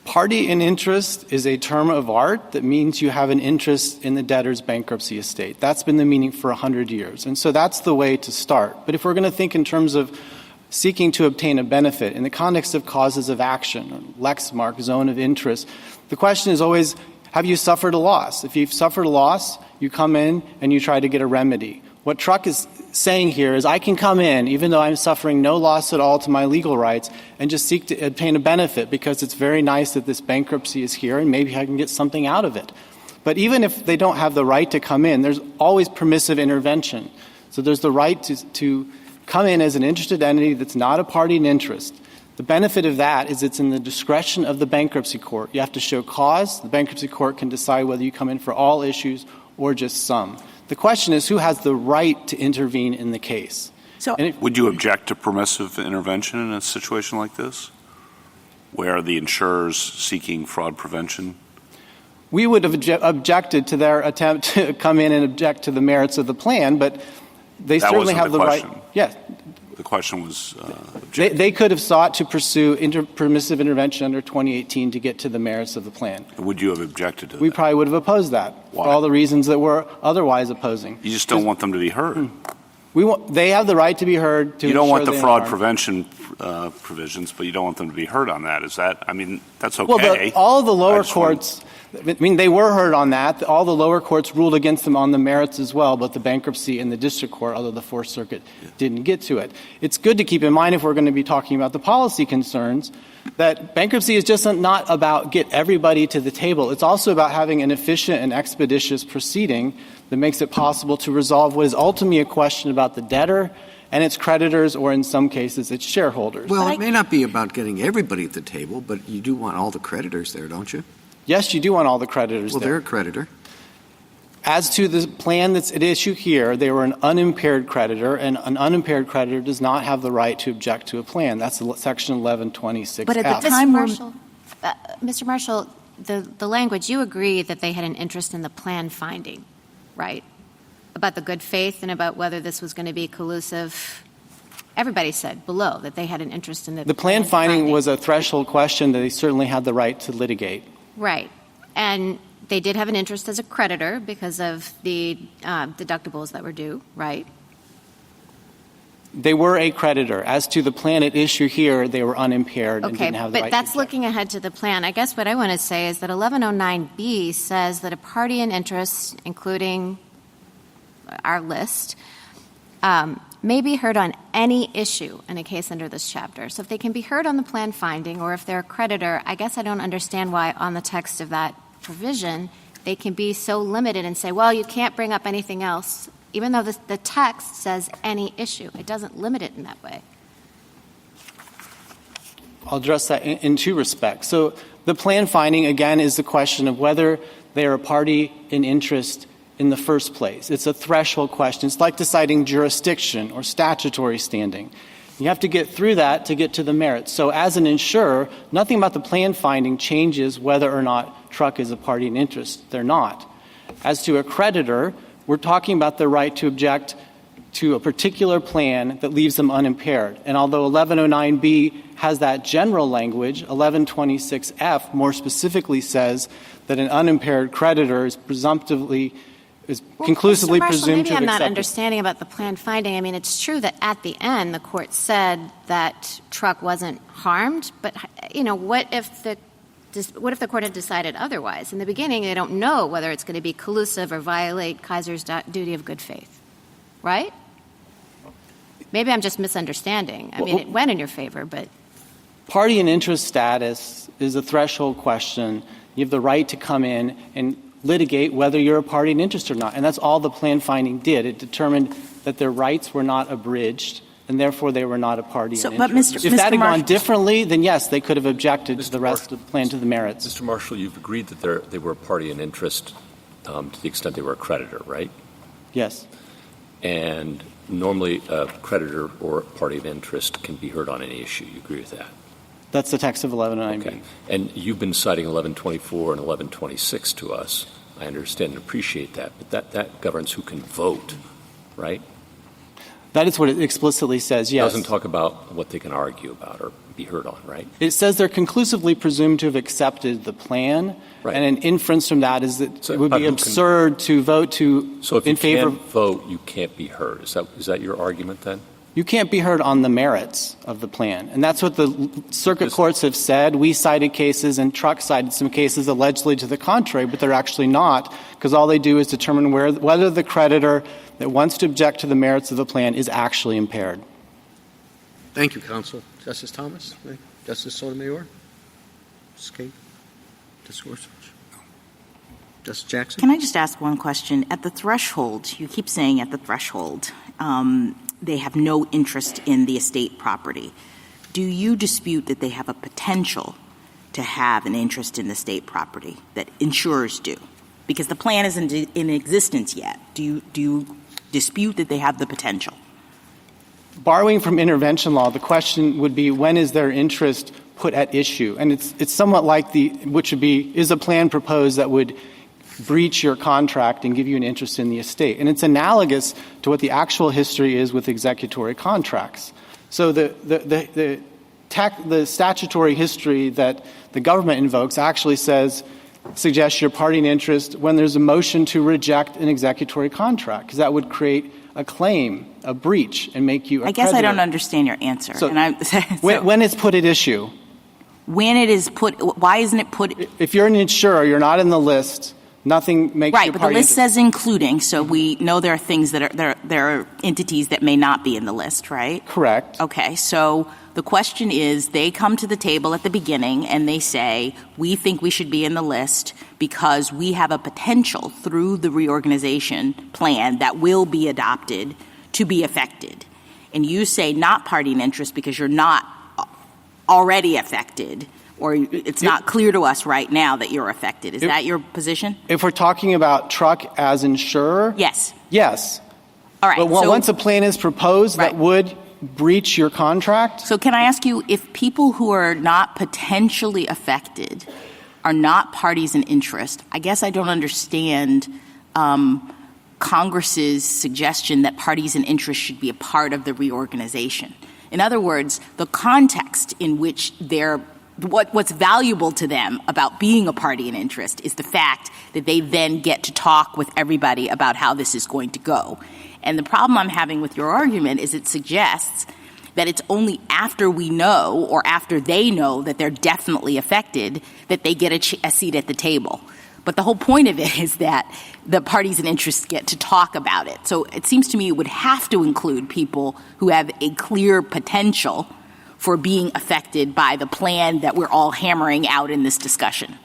Party in interest is a term of art that means you have an interest in the debtor's bankruptcy estate. That's been the meaning for 100 years. And so that's the way to start. But if we're going to think in terms of seeking to obtain a benefit in the context of causes of action, Lexmark, zone of interest, the question is always, have you suffered a loss? If you've suffered a loss, you come in and you try to get a remedy. What Truck is saying here is I can come in, even though I'm suffering no loss at all to my legal rights, and just seek to obtain a benefit because it's very nice that this bankruptcy is here and maybe I can get something out of it. But even if they don't have the right to come in, there's always permissive intervention. So there's the right to come in as an interested entity that's not a party in interest. The benefit of that is it's in the discretion of the bankruptcy court. You have to show cause. The bankruptcy court can decide whether you come in for all issues or just some. The question is who has the right to intervene in the case. So, would you object to permissive intervention in a situation like this, where the insurer's seeking fraud prevention? We would have objected to their attempt to come in and object to the merits of the plan, but they that certainly have the question. right. Yes. The question was they could have sought to pursue permissive intervention under 2018 to get to the merits of the plan. Would you have objected to that? We probably would have opposed that Why? for all the reasons that we're otherwise opposing. You just don't want them to be heard. They have the right to be heard. You don't want the fraud prevention provisions, but you don't want them to be heard on that. Is that? I mean, that's okay. Well, all the lower courts. I mean, they were heard on that. All the lower courts ruled against them on the merits as well, but the bankruptcy and the district court, although the Fourth Circuit didn't get to it. It's good to keep in mind, if we're going to be talking about the policy concerns, that bankruptcy is just not about get everybody to the table. It's also about having an efficient and expeditious proceeding that makes it possible to resolve what is ultimately a question about the debtor and its creditors, or in some cases, its shareholders. Well, it may not be about getting everybody at the table, but you do want all the creditors there, don't you? Yes, you do want all the creditors there. Well, they're a creditor. As to the plan that's at issue here, they were an unimpaired creditor, and an unimpaired creditor does not have the right to object to a plan. That's Section 1126F. But at the time, Mr. Marshall, the language, you agree that they had an interest in the plan finding, right? About the good faith and about whether this was going to be collusive. Everybody said below that they had an interest in the plan finding was a threshold question that they certainly had the right to litigate. Right. And they did have an interest as a creditor because of the deductibles that were due, right? They were a creditor. As to the plan at issue here, they were unimpaired and didn't have the right to but that's looking ahead to the plan. I guess what I want to say is that 1109B says that a party in interest, including our list, may be heard on any issue in a case under this chapter. So if they can be heard on the plan finding, or if they're a creditor, I guess I don't understand why on the text of that provision they can be so limited and say, well, you can't bring up anything else, even though the text says any issue. It doesn't limit it in that way. I'll address that in two respects. So the plan finding, again, is the question of whether they are a party in interest in the first place. It's a threshold question. It's like deciding jurisdiction or statutory standing. You have to get through that to get to the merits. So as an insurer, nothing about the plan finding changes whether or not Truck is a party in interest. They're not. As to a creditor, we're talking about the right to object to a particular plan that leaves them unimpaired. And although 1109B has that general language, 1126F more specifically says that an unimpaired creditor is presumptively conclusively Mr. Marshall, presumed to have maybe I'm not accepted. Understanding about the plan finding. I mean, it's true that at the end the court said that Truck wasn't harmed, but what if the court had decided otherwise? In the beginning, they don't know whether it's going to be collusive or violate Kaiser's duty of good faith, right? Maybe I'm just misunderstanding. I mean, it went in your favor, but party in interest status is a threshold question. You have the right to come in and litigate whether you're a party in interest or not. And that's all the plan finding did. It determined that their rights were not abridged, and therefore they were not a party in interest. If that had gone differently, then yes, they could have objected to the rest of the plan to the merits. Mr. Marshall, you've agreed that they were a party in interest to the extent they were a creditor, right? Yes. And normally a creditor or party of interest can be heard on any issue. You agree with that? That's the text of 1109B. Okay. And you've been citing 1124 and 1126 to us. I understand and appreciate that, but that governs who can vote, right? That is what it explicitly says, yes. It doesn't talk about what they can argue about or be heard on, right? It says they're conclusively presumed to have accepted the plan, right. And an inference from that is that it would be absurd to vote to So if in you favor can't vote, you can't be heard. Is that your argument then? You can't be heard on the merits of the plan. And that's what the circuit courts have said. We cited cases, and Truck cited some cases allegedly to the contrary, but they're actually not, because all they do is determine whether the creditor that wants to object to the merits of the plan is actually impaired. Thank you, counsel. Justice Thomas? Justice Sotomayor? Justice Gorsuch? Justice Jackson? Can I just ask one question? At the threshold, you keep saying at the threshold, they have no interest in the estate property. do you dispute that they have a potential to have an interest in the state property that insurers do? Because the plan isn't in existence yet. Do you dispute that they have the potential? Borrowing from intervention law, the question would be, when is their interest put at issue? And it's somewhat like which would be, is a plan proposed that would breach your contract and give you an interest in the estate? And it's analogous to what the actual history is with executory contracts. So the statutory history that the government invokes actually suggests your party in interest when there's a motion to reject an executory contract, because that would create a claim, a breach, and make you a I guess creditor. I don't understand your answer. So, when it's put at issue. When it is put, why isn't it put? If you're an insurer, you're not in the list. Nothing makes right, your but party the list interest. says including, so we know there are things that there are entities that may not be in the list, right? Correct. Okay, so the question is, they come to the table at the beginning and they say, we think we should be in the list because we have a potential through the reorganization plan that will be adopted to be affected. And you say not party in interest because you're not already affected, or it's not clear to us right now that you're affected. Is that your position? If we're talking about truck as insurer? Yes. Yes. All right. But once a plan is proposed that would breach your contract? So can I ask you, if people who are not potentially affected are not parties in interest, I guess I don't understand Congress's suggestion that parties in interest should be a part of the reorganization. In other words, the context in which what's valuable to them about being a party in interest is the fact that they then get to talk with everybody about how this is going to go. And the problem I'm having with your argument is it suggests that it's only after we know or after they know that they're definitely affected that they get a seat at the table. But the whole point of it is that the parties in interest get to talk about it. So it seems to me it would have to include people who have a clear potential for being affected by the plan that we're all hammering out in this discussion.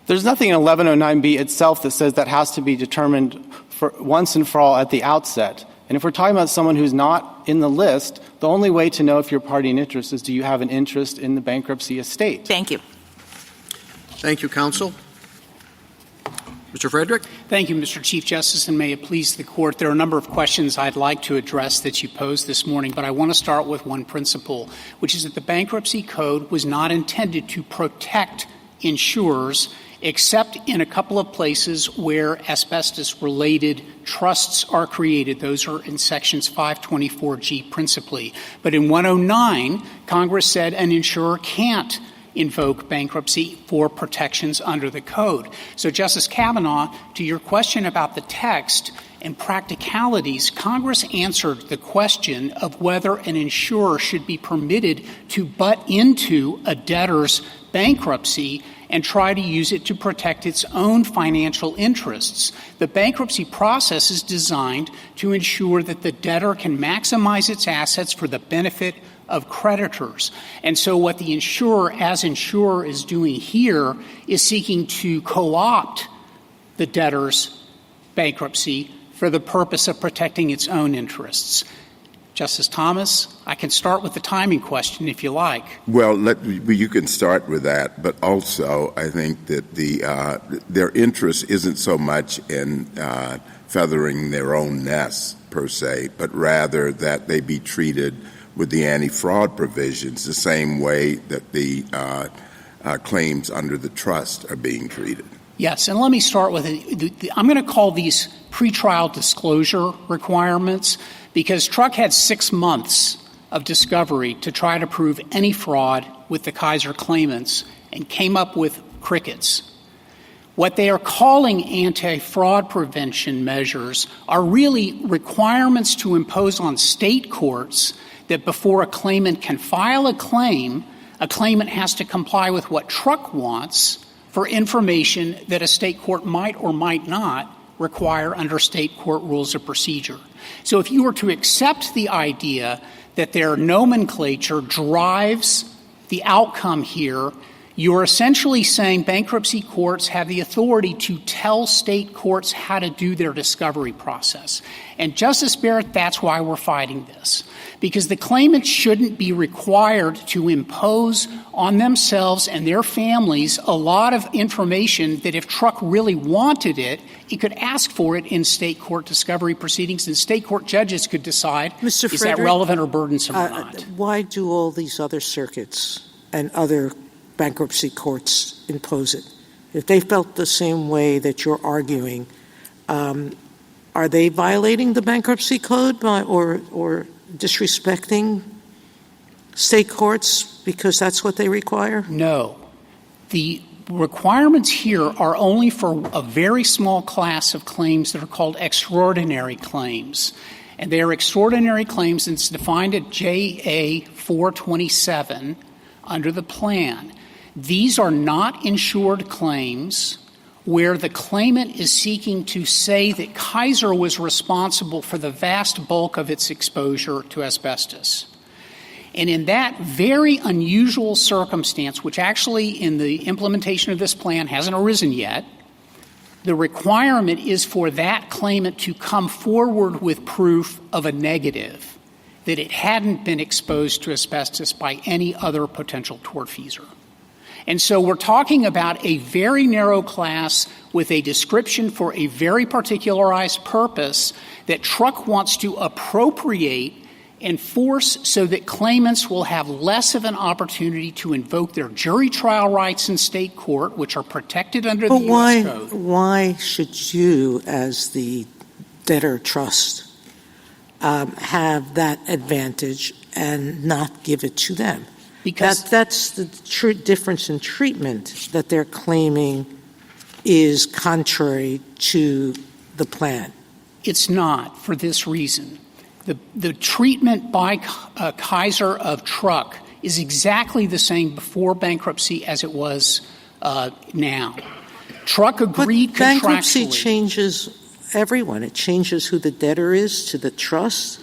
There's nothing in 1109B itself that says that has to be determined for once and for all at the outset. And if we're talking about someone who's not in the list, the only way to know if you're party in interest is do you have an interest in the bankruptcy estate. Thank you. Thank you, counsel. Mr. Frederick? Thank you, Mr. Chief Justice, and may it please the Court. There are a number of questions I'd like to address that you posed this morning, but I want to start with one principle, which is that the Bankruptcy Code was not intended to protect insurers except in a couple of places where asbestos-related trusts are created. Those are in Sections 524G principally. But in 109, Congress said an insurer can't invoke bankruptcy for protections under the Code. So, Justice Kavanaugh, to your question about the text and practicalities, Congress answered the question of whether an insurer should be permitted to butt into a debtor's bankruptcy and try to use it to protect its own financial interests. The bankruptcy process is designed to ensure that the debtor can maximize its assets for the benefit of creditors. And so what the insurer, as insurer, is doing here is seeking to co-opt the debtor's bankruptcy for the purpose of protecting its own interests. Justice Thomas, I can start with the timing question if you like. Well, you can start with that, but also I think that their interest isn't so much in feathering their own nests, per se, but rather that they be treated with the anti-fraud provisions the same way that the claims under the trust are being treated. Yes, and let me start with I'm going to call these pretrial disclosure requirements because Truck had 6 months of discovery to try to prove any fraud with the Kaiser claimants and came up with crickets. What they are calling anti-fraud prevention measures are really requirements to impose on state courts that before a claimant can file a claimant has to comply with what Truck wants for information that a state court might or might not require under state court rules of procedure. So if you were to accept the idea that their nomenclature drives the outcome here, You're essentially saying bankruptcy courts have the authority to tell state courts how to do their discovery process. And Justice Barrett, that's why we're fighting this. Because the claimants shouldn't be required to impose on themselves and their families a lot of information that if Truck really wanted it, it could ask for it in state court discovery proceedings, and state court judges could decide, Mr. is that relevant or burdensome or not? Why do all these other circuits and other bankruptcy courts impose it? If they felt the same way that you're arguing, are they violating the Bankruptcy Code or disrespecting state courts because that's what they require? No. The requirements here are only for a very small class of claims that are called extraordinary claims. And they are extraordinary claims, and it's defined at JA 427 under the plan. These are not insured claims where the claimant is seeking to say that Kaiser was responsible for the vast bulk of its exposure to asbestos. And in that very unusual circumstance, which actually in the implementation of this plan hasn't arisen yet, the requirement is for that claimant to come forward with proof of a negative, that it hadn't been exposed to asbestos by any other potential tortfeasor. And so we're talking about a very narrow class with a description for a very particularized purpose that Truck wants to appropriate and force so that claimants will have less of an opportunity to invoke their jury trial rights in state court, which are protected under the U.S. Code. Why should you, as the debtor trust, have that advantage and not give it to them? Because that's the difference in treatment that they're claiming is contrary to the plan. It's not for this reason. The treatment by Kaiser of Truck is exactly the same before bankruptcy as it was now. Truck agreed but bankruptcy contractually. Changes everyone. It changes who the debtor is to the trust.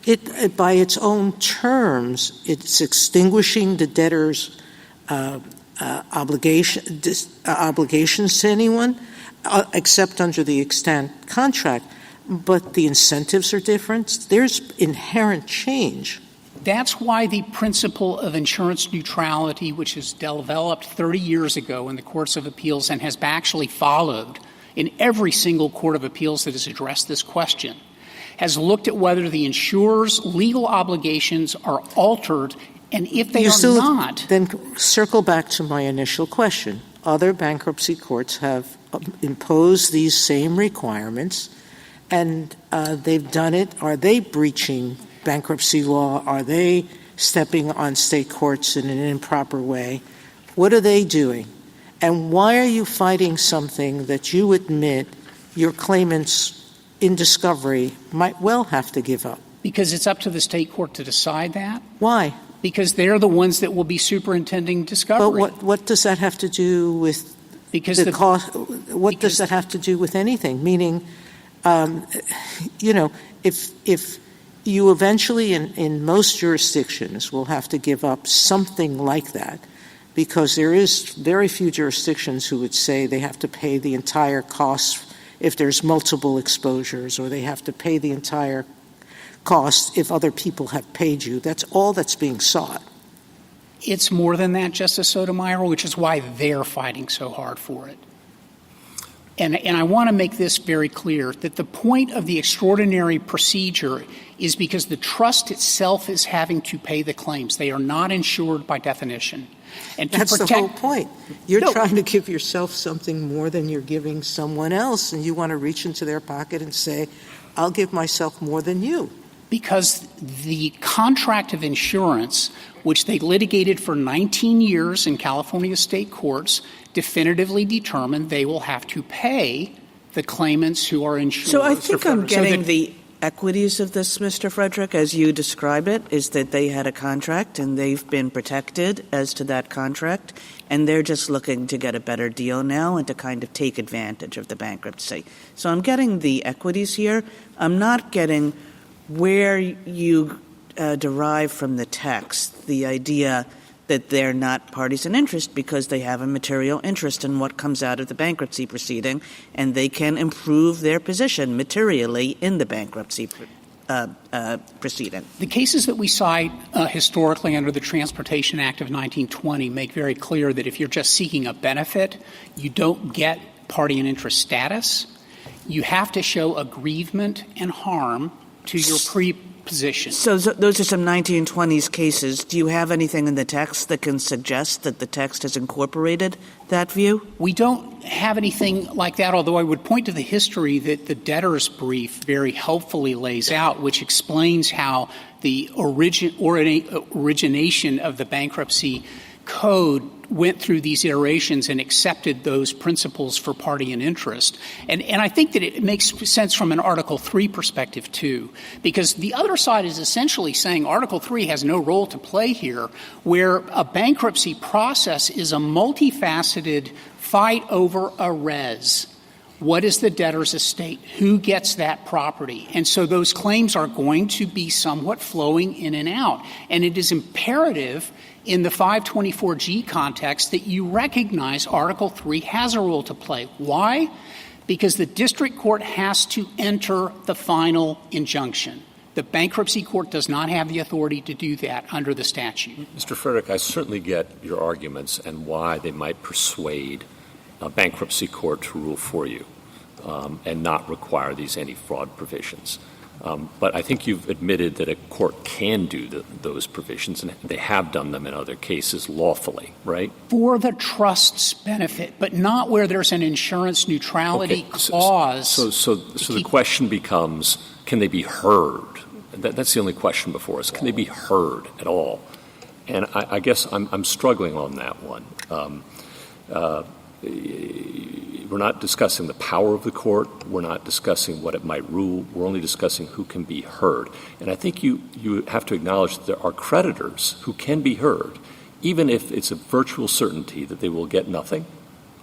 It by its own terms, it's extinguishing the debtor's obligations to anyone, except under the extant contract. But the incentives are different. There's inherent change. That's why the principle of insurance neutrality, which was developed 30 years ago in the courts of appeals and has actually followed in every single court of appeals that has addressed this question, has looked at whether the insurer's legal obligations are altered, and if they are not. Then circle back to my initial question. Other bankruptcy courts have imposed these same requirements, and they've done it. Are they breaching bankruptcy law? Are they stepping on state courts in an improper way? What are they doing? And why are you fighting something that you admit your claimants in discovery might well have to give up? Because it's up to the state court to decide that. Why? Because they're the ones that will be superintending discovery. But what does that have to do with the cost? What does that have to do with anything? Meaning, if you eventually, in most jurisdictions, will have to give up something like that, because there is very few jurisdictions who would say they have to pay the entire cost if there's multiple exposures, or they have to pay the entire cost if other people have paid you. That's all that's being sought. It's more than that, Justice Sotomayor, which is why they're fighting so hard for it. And I want to make this very clear, that the point of the extraordinary procedure is because the trust itself is having to pay the claims. They are not insured by definition. And that's the whole point. You're trying to give yourself something more than you're giving someone else, and you want to reach into their pocket and say, I'll give myself more than you. Because the contract of insurance, which they litigated for 19 years in California state courts, definitively determined they will have to pay the claimants who are insured. So I think I'm getting the equities of this, Mr. Frederick, as you describe it, is that they had a contract and they've been protected as to that contract, and they're just looking to get a better deal now and to kind of take advantage of the bankruptcy. So I'm getting the equities here. I'm not getting where you derive from the text the idea that they're not parties in interest because they have a material interest in what comes out of the bankruptcy proceeding, and they can improve their position materially in the bankruptcy proceeding. The cases that we cite historically under the Transportation Act of 1920 make very clear that if you're just seeking a benefit, you don't get party in interest status. You have to show aggrievement and harm to your pre-position. So those are some 1920s cases. Do you have anything in the text that can suggest that the text has incorporated that view? We don't have anything like that, although I would point to the history that the debtor's brief very helpfully lays out, which explains how the origination of the Bankruptcy Code went through these iterations and accepted those principles for party and interest. And I think that it makes sense from an Article III perspective, too, because the other side is essentially saying Article III has no role to play here, where a bankruptcy process is a multifaceted fight over a res. What is the debtor's estate? Who gets that property? And so those claims are going to be somewhat flowing in and out. And it is imperative in the 524G context that you recognize Article III has a role to play. Why? Because the district court has to enter the final injunction. The bankruptcy court does not have the authority to do that under the statute. Mr. Frederick, I certainly get your arguments and why they might persuade a bankruptcy court to rule for you and not require these anti-fraud provisions. But I think you've admitted that a court can do those provisions, and they have done them in other cases lawfully, right? For the trust's benefit, but not where there's an insurance neutrality clause. So the question becomes, can they be heard? That's the only question before us. Can they be heard at all? And I guess I'm struggling on that one. We're not discussing the power of the court. We're not discussing what it might rule. We're only discussing who can be heard. And I think you have to acknowledge that there are creditors who can be heard, even if it's a virtual certainty that they will get nothing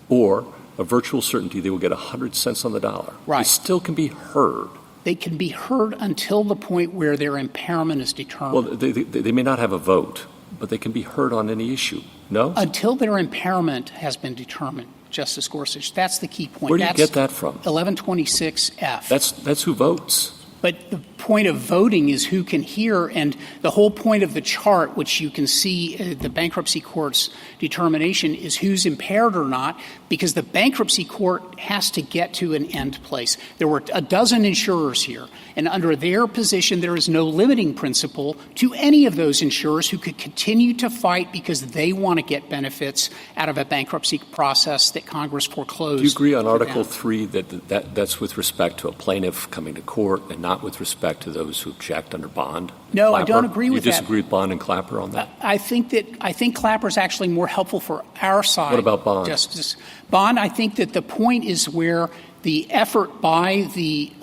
or a virtual certainty they will get 100 cents on the dollar. Right. They still can be heard. They can be heard until the point where their impairment is determined. Well, they may not have a vote, but they can be heard on any issue. No? Until their impairment has been determined, Justice Gorsuch. That's the key point. Where do you get that from? 1126F. That's who votes. But the point of voting is who can hear, and the whole point of the chart, which you can see the bankruptcy court's determination, is who's impaired or not, because the bankruptcy court has to get to an end place. There were a dozen insurers here, and under their position, there is no limiting principle to any of those insurers who could continue to fight because they want to get benefits out of a bankruptcy process that Congress foreclosed. Do you agree on Article 3 that's with respect to a plaintiff coming to court and not with respect to those who object under bond? No, Clapper? I don't agree with that. You disagree with Bond and Clapper on that? I think Clapper is actually more helpful for our side. What about Bond? Justice Bond, I think that the point is where the effort by the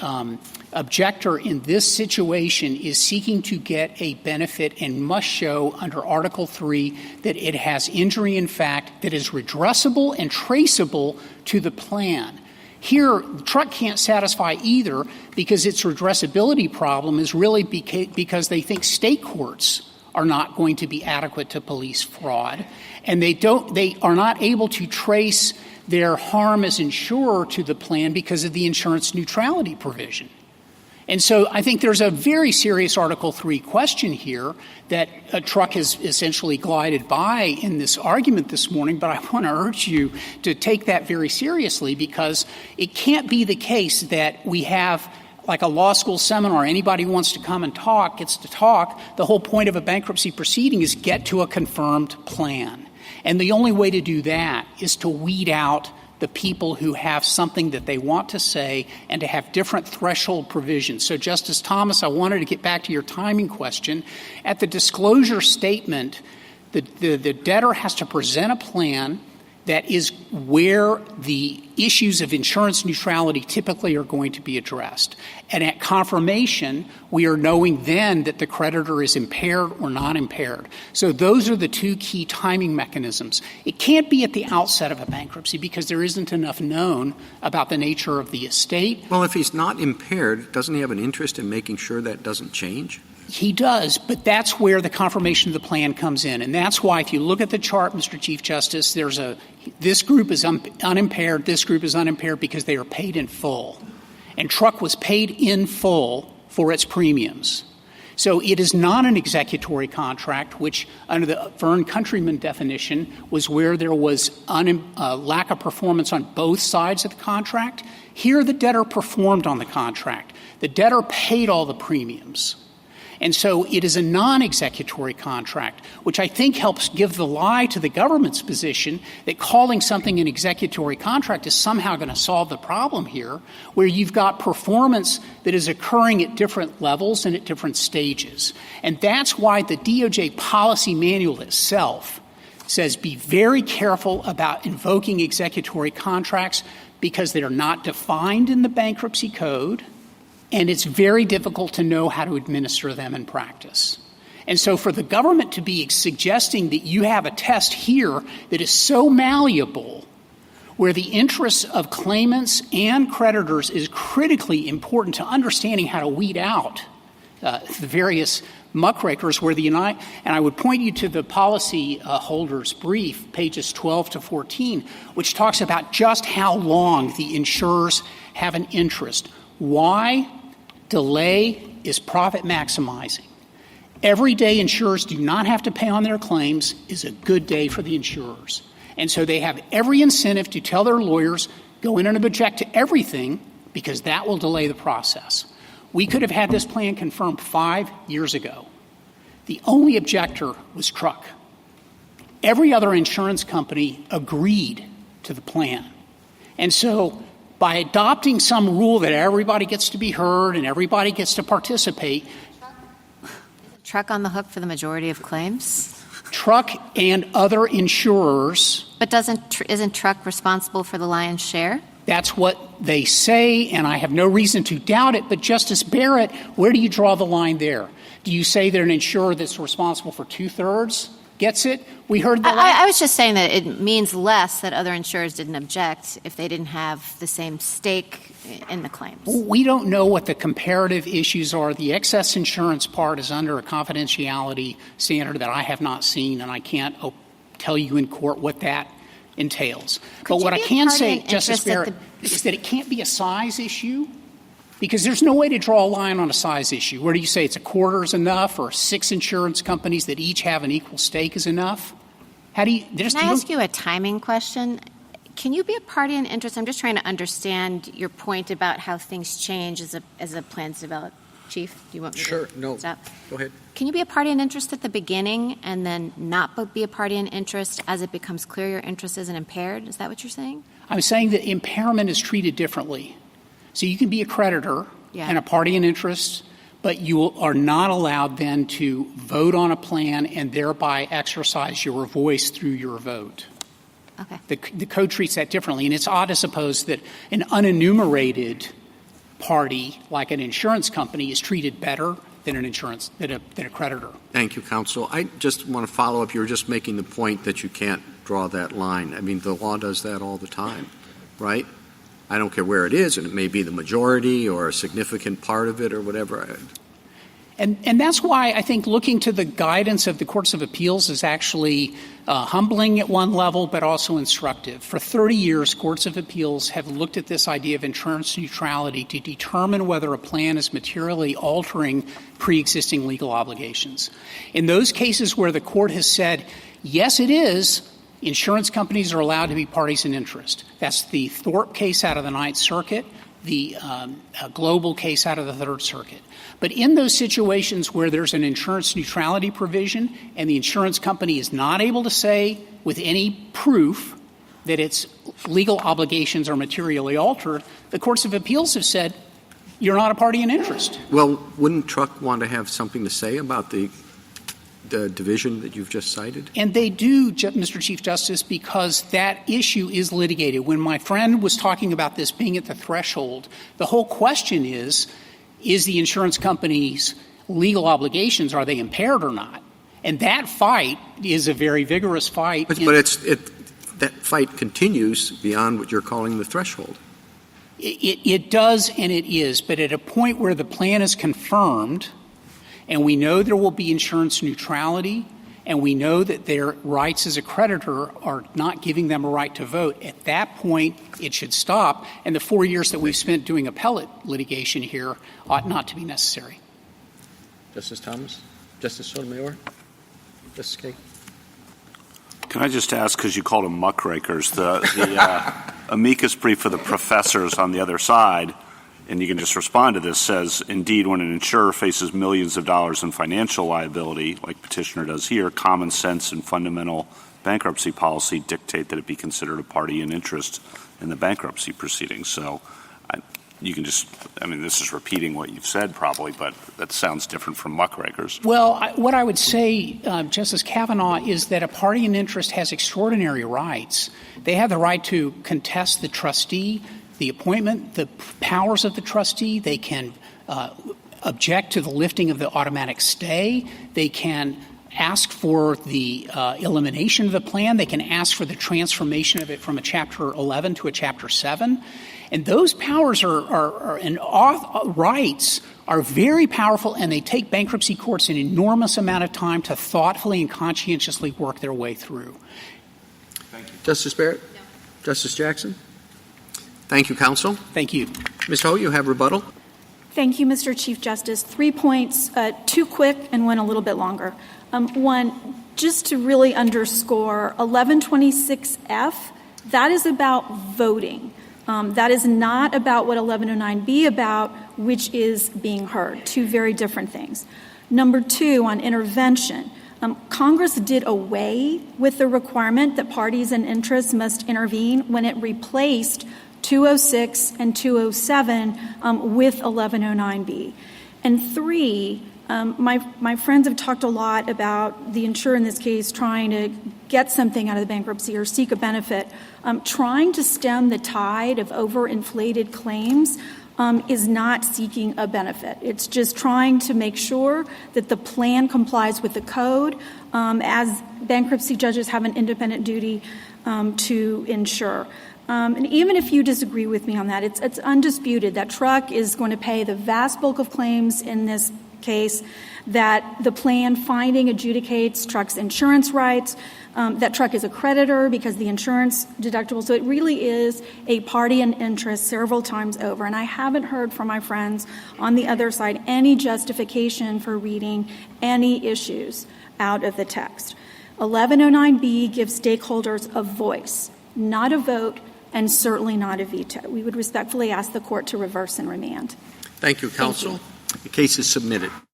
objector in this situation is seeking to get a benefit and must show under Article 3 that it has injury in fact that is redressable and traceable to the plan. Here, the truck can't satisfy either because its redressability problem is really because they think state courts are not going to be adequate to police fraud, and they are not able to trace their harm as insurer to the plan because of the insurance neutrality provision. And so I think there's a very serious Article 3 question here that a truck has essentially glided by in this argument this morning, but I want to urge you to take that very seriously because it can't be the case that we have like a law school seminar, anybody who wants to come and talk gets to talk. The whole point of a bankruptcy proceeding is get to a confirmed plan. And the only way to do that is to weed out the people who have something that they want to say and to have different threshold provisions. So, Justice Thomas, I wanted to get back to your timing question. At the disclosure statement, the debtor has to present a plan that is where the issues of insurance neutrality typically are going to be addressed. And at confirmation, we are knowing then that the creditor is impaired or not impaired. So those are the two key timing mechanisms. It can't be at the outset of a bankruptcy because there isn't enough known about the nature of the estate. Well, if he's not impaired, doesn't he have an interest in making sure that doesn't change? He does, but that's where the confirmation of the plan comes in. And that's why, if you look at the chart, Mr. Chief Justice, this group is unimpaired, this group is unimpaired because they are paid in full. And Truck was paid in full for its premiums. So it is not an executory contract, which under the Verne Countryman definition was where there was lack of performance on both sides of the contract. Here the debtor performed on the contract. The debtor paid all the premiums. And so it is a non-executory contract, which I think helps give the lie to the government's position that calling something an executory contract is somehow going to solve the problem here, where you've got performance that is occurring at different levels and at different stages. And that's why the DOJ policy manual itself says be very careful about invoking executory contracts because they are not defined in the Bankruptcy Code, and it's very difficult to know how to administer them in practice. And so for the government to be suggesting that you have a test here that is so malleable, where the interests of claimants and creditors is critically important to understanding how to weed out the various muckrakers, where and I would point you to the policy holder's brief, pages 12 to 14, which talks about just how long the insurers have an interest. Why? Delay is profit maximizing. Every day insurers do not have to pay on their claims is a good day for the insurers. And so they have every incentive to tell their lawyers, go in and object to everything, because that will delay the process. We could have had this plan confirmed 5 years ago. The only objector was Truck. Every other insurance company agreed to the plan. And so by adopting some rule that everybody gets to be heard and everybody gets to participate. Truck on the hook for the majority of claims? Truck and other insurers. But isn't Truck responsible for the lion's share? That's what they say, and I have no reason to doubt it. But Justice Barrett, where do you draw the line there? Do you say that an insurer that's responsible for 2/3 gets it? We heard that. I was just saying that it means less that other insurers didn't object if they didn't have the same stake in the claims. We don't know what the comparative issues are. The excess insurance part is under a confidentiality standard that I have not seen, and I can't tell you in court what that entails. But what I can say, Justice Barrett, is that it can't be a size issue, because there's no way to draw a line on a size issue. Where do you say it's a quarter is enough, or 6 insurance companies that each have an equal stake is enough? How do you? Can I ask you a timing question? Can you be a party in interest? I'm just trying to understand your point about how things change as a plan's developed. Chief, do you want me to no. Stop? Go ahead. Can you be a party in interest at the beginning and then not be a party in interest as it becomes clear your interest isn't impaired? Is that what you're saying? I'm saying that impairment is treated differently. So you can be a creditor and a party in interest, but you are not allowed then to vote on a plan and thereby exercise your voice through your vote. Okay. The code treats that differently, and it's odd to suppose that an unenumerated party like an insurance company is treated better than a creditor. Thank you, counsel. I just want to follow up. You were just making the point that you can't draw that line. I mean, the law does that all the time, right? I don't care where it is, and it may be the majority or a significant part of it or whatever. And that's why I think looking to the guidance of the courts of appeals is actually humbling at one level, but also instructive. For 30 years, courts of appeals have looked at this idea of insurance neutrality to determine whether a plan is materially altering pre-existing legal obligations. In those cases where the court has said, yes, it is, insurance companies are allowed to be parties in interest. That's the Thorpe case out of the Ninth Circuit, the Global case out of the Third Circuit. But in those situations where there's an insurance neutrality provision and the insurance company is not able to say with any proof that its legal obligations are materially altered, the courts of appeals have said, you're not a party in interest. Well, wouldn't Truck want to have something to say about the division that you've just cited? And they do, Mr. Chief Justice, because that issue is litigated. When my friend was talking about this being at the threshold, the whole question is the insurance company's legal obligations, are they impaired or not? And that fight is a very vigorous fight. But that fight continues beyond what you're calling the threshold. It does and it is, but at a point where the plan is confirmed and we know there will be insurance neutrality, and we know that their rights as a creditor are not giving them a right to vote, at that point it should stop, and the 4 years that we've spent doing appellate litigation here ought not to be necessary. Justice Thomas? Justice Sotomayor? Justice Kagan? Can I just ask, because you called them muckrakers, the amicus brief for the professors on the other side, and you can just respond to this, says, indeed, when an insurer faces millions of dollars in financial liability, like Petitioner does here, common sense and fundamental bankruptcy policy dictate that it be considered a party in interest in the bankruptcy proceedings. So you can just, this is repeating what you've said probably, but that sounds different from muckrakers. Well, what I would say, Justice Kavanaugh, is that a party in interest has extraordinary rights. They have the right to contest the trustee, the appointment, the powers of the trustee. They can object to the lifting of the automatic stay. They can ask for the elimination of the plan. They can ask for the transformation of it from a Chapter 11 to a Chapter 7. And those powers and rights are very powerful, and they take bankruptcy courts an enormous amount of time to thoughtfully and conscientiously work their way through. Thank you. Justice Barrett? No. Justice Jackson? Thank you, counsel. Thank you. Ms. Ho, you have rebuttal. Thank you, Mr. Chief Justice. 3 points, 2 quick and 1 a little bit longer. One, just to really underscore, 1126F, that is about voting. That is not about what 1109B about, which is being heard. 2 very different things. Number 2, on intervention, Congress did away with the requirement that parties and interests must intervene when it replaced 206 and 207 with 1109B. And 3, my friends have talked a lot about the insurer in this case trying to get something out of the bankruptcy or seek a benefit. Trying to stem the tide of overinflated claims is not seeking a benefit. It's just trying to make sure that the plan complies with the code, as bankruptcy judges have an independent duty to ensure. And even if you disagree with me on that, it's undisputed that Truck is going to pay the vast bulk of claims in this case, that the plan finding adjudicates Truck's insurance rights, that Truck is a creditor because the insurance deductible. So it really is a party in interest several times over. And I haven't heard from my friends on the other side any justification for reading any issues out of the text. 1109B gives stakeholders a voice, not a vote, and certainly not a veto. We would respectfully ask the court to reverse and remand. Thank you, counsel. The case is submitted.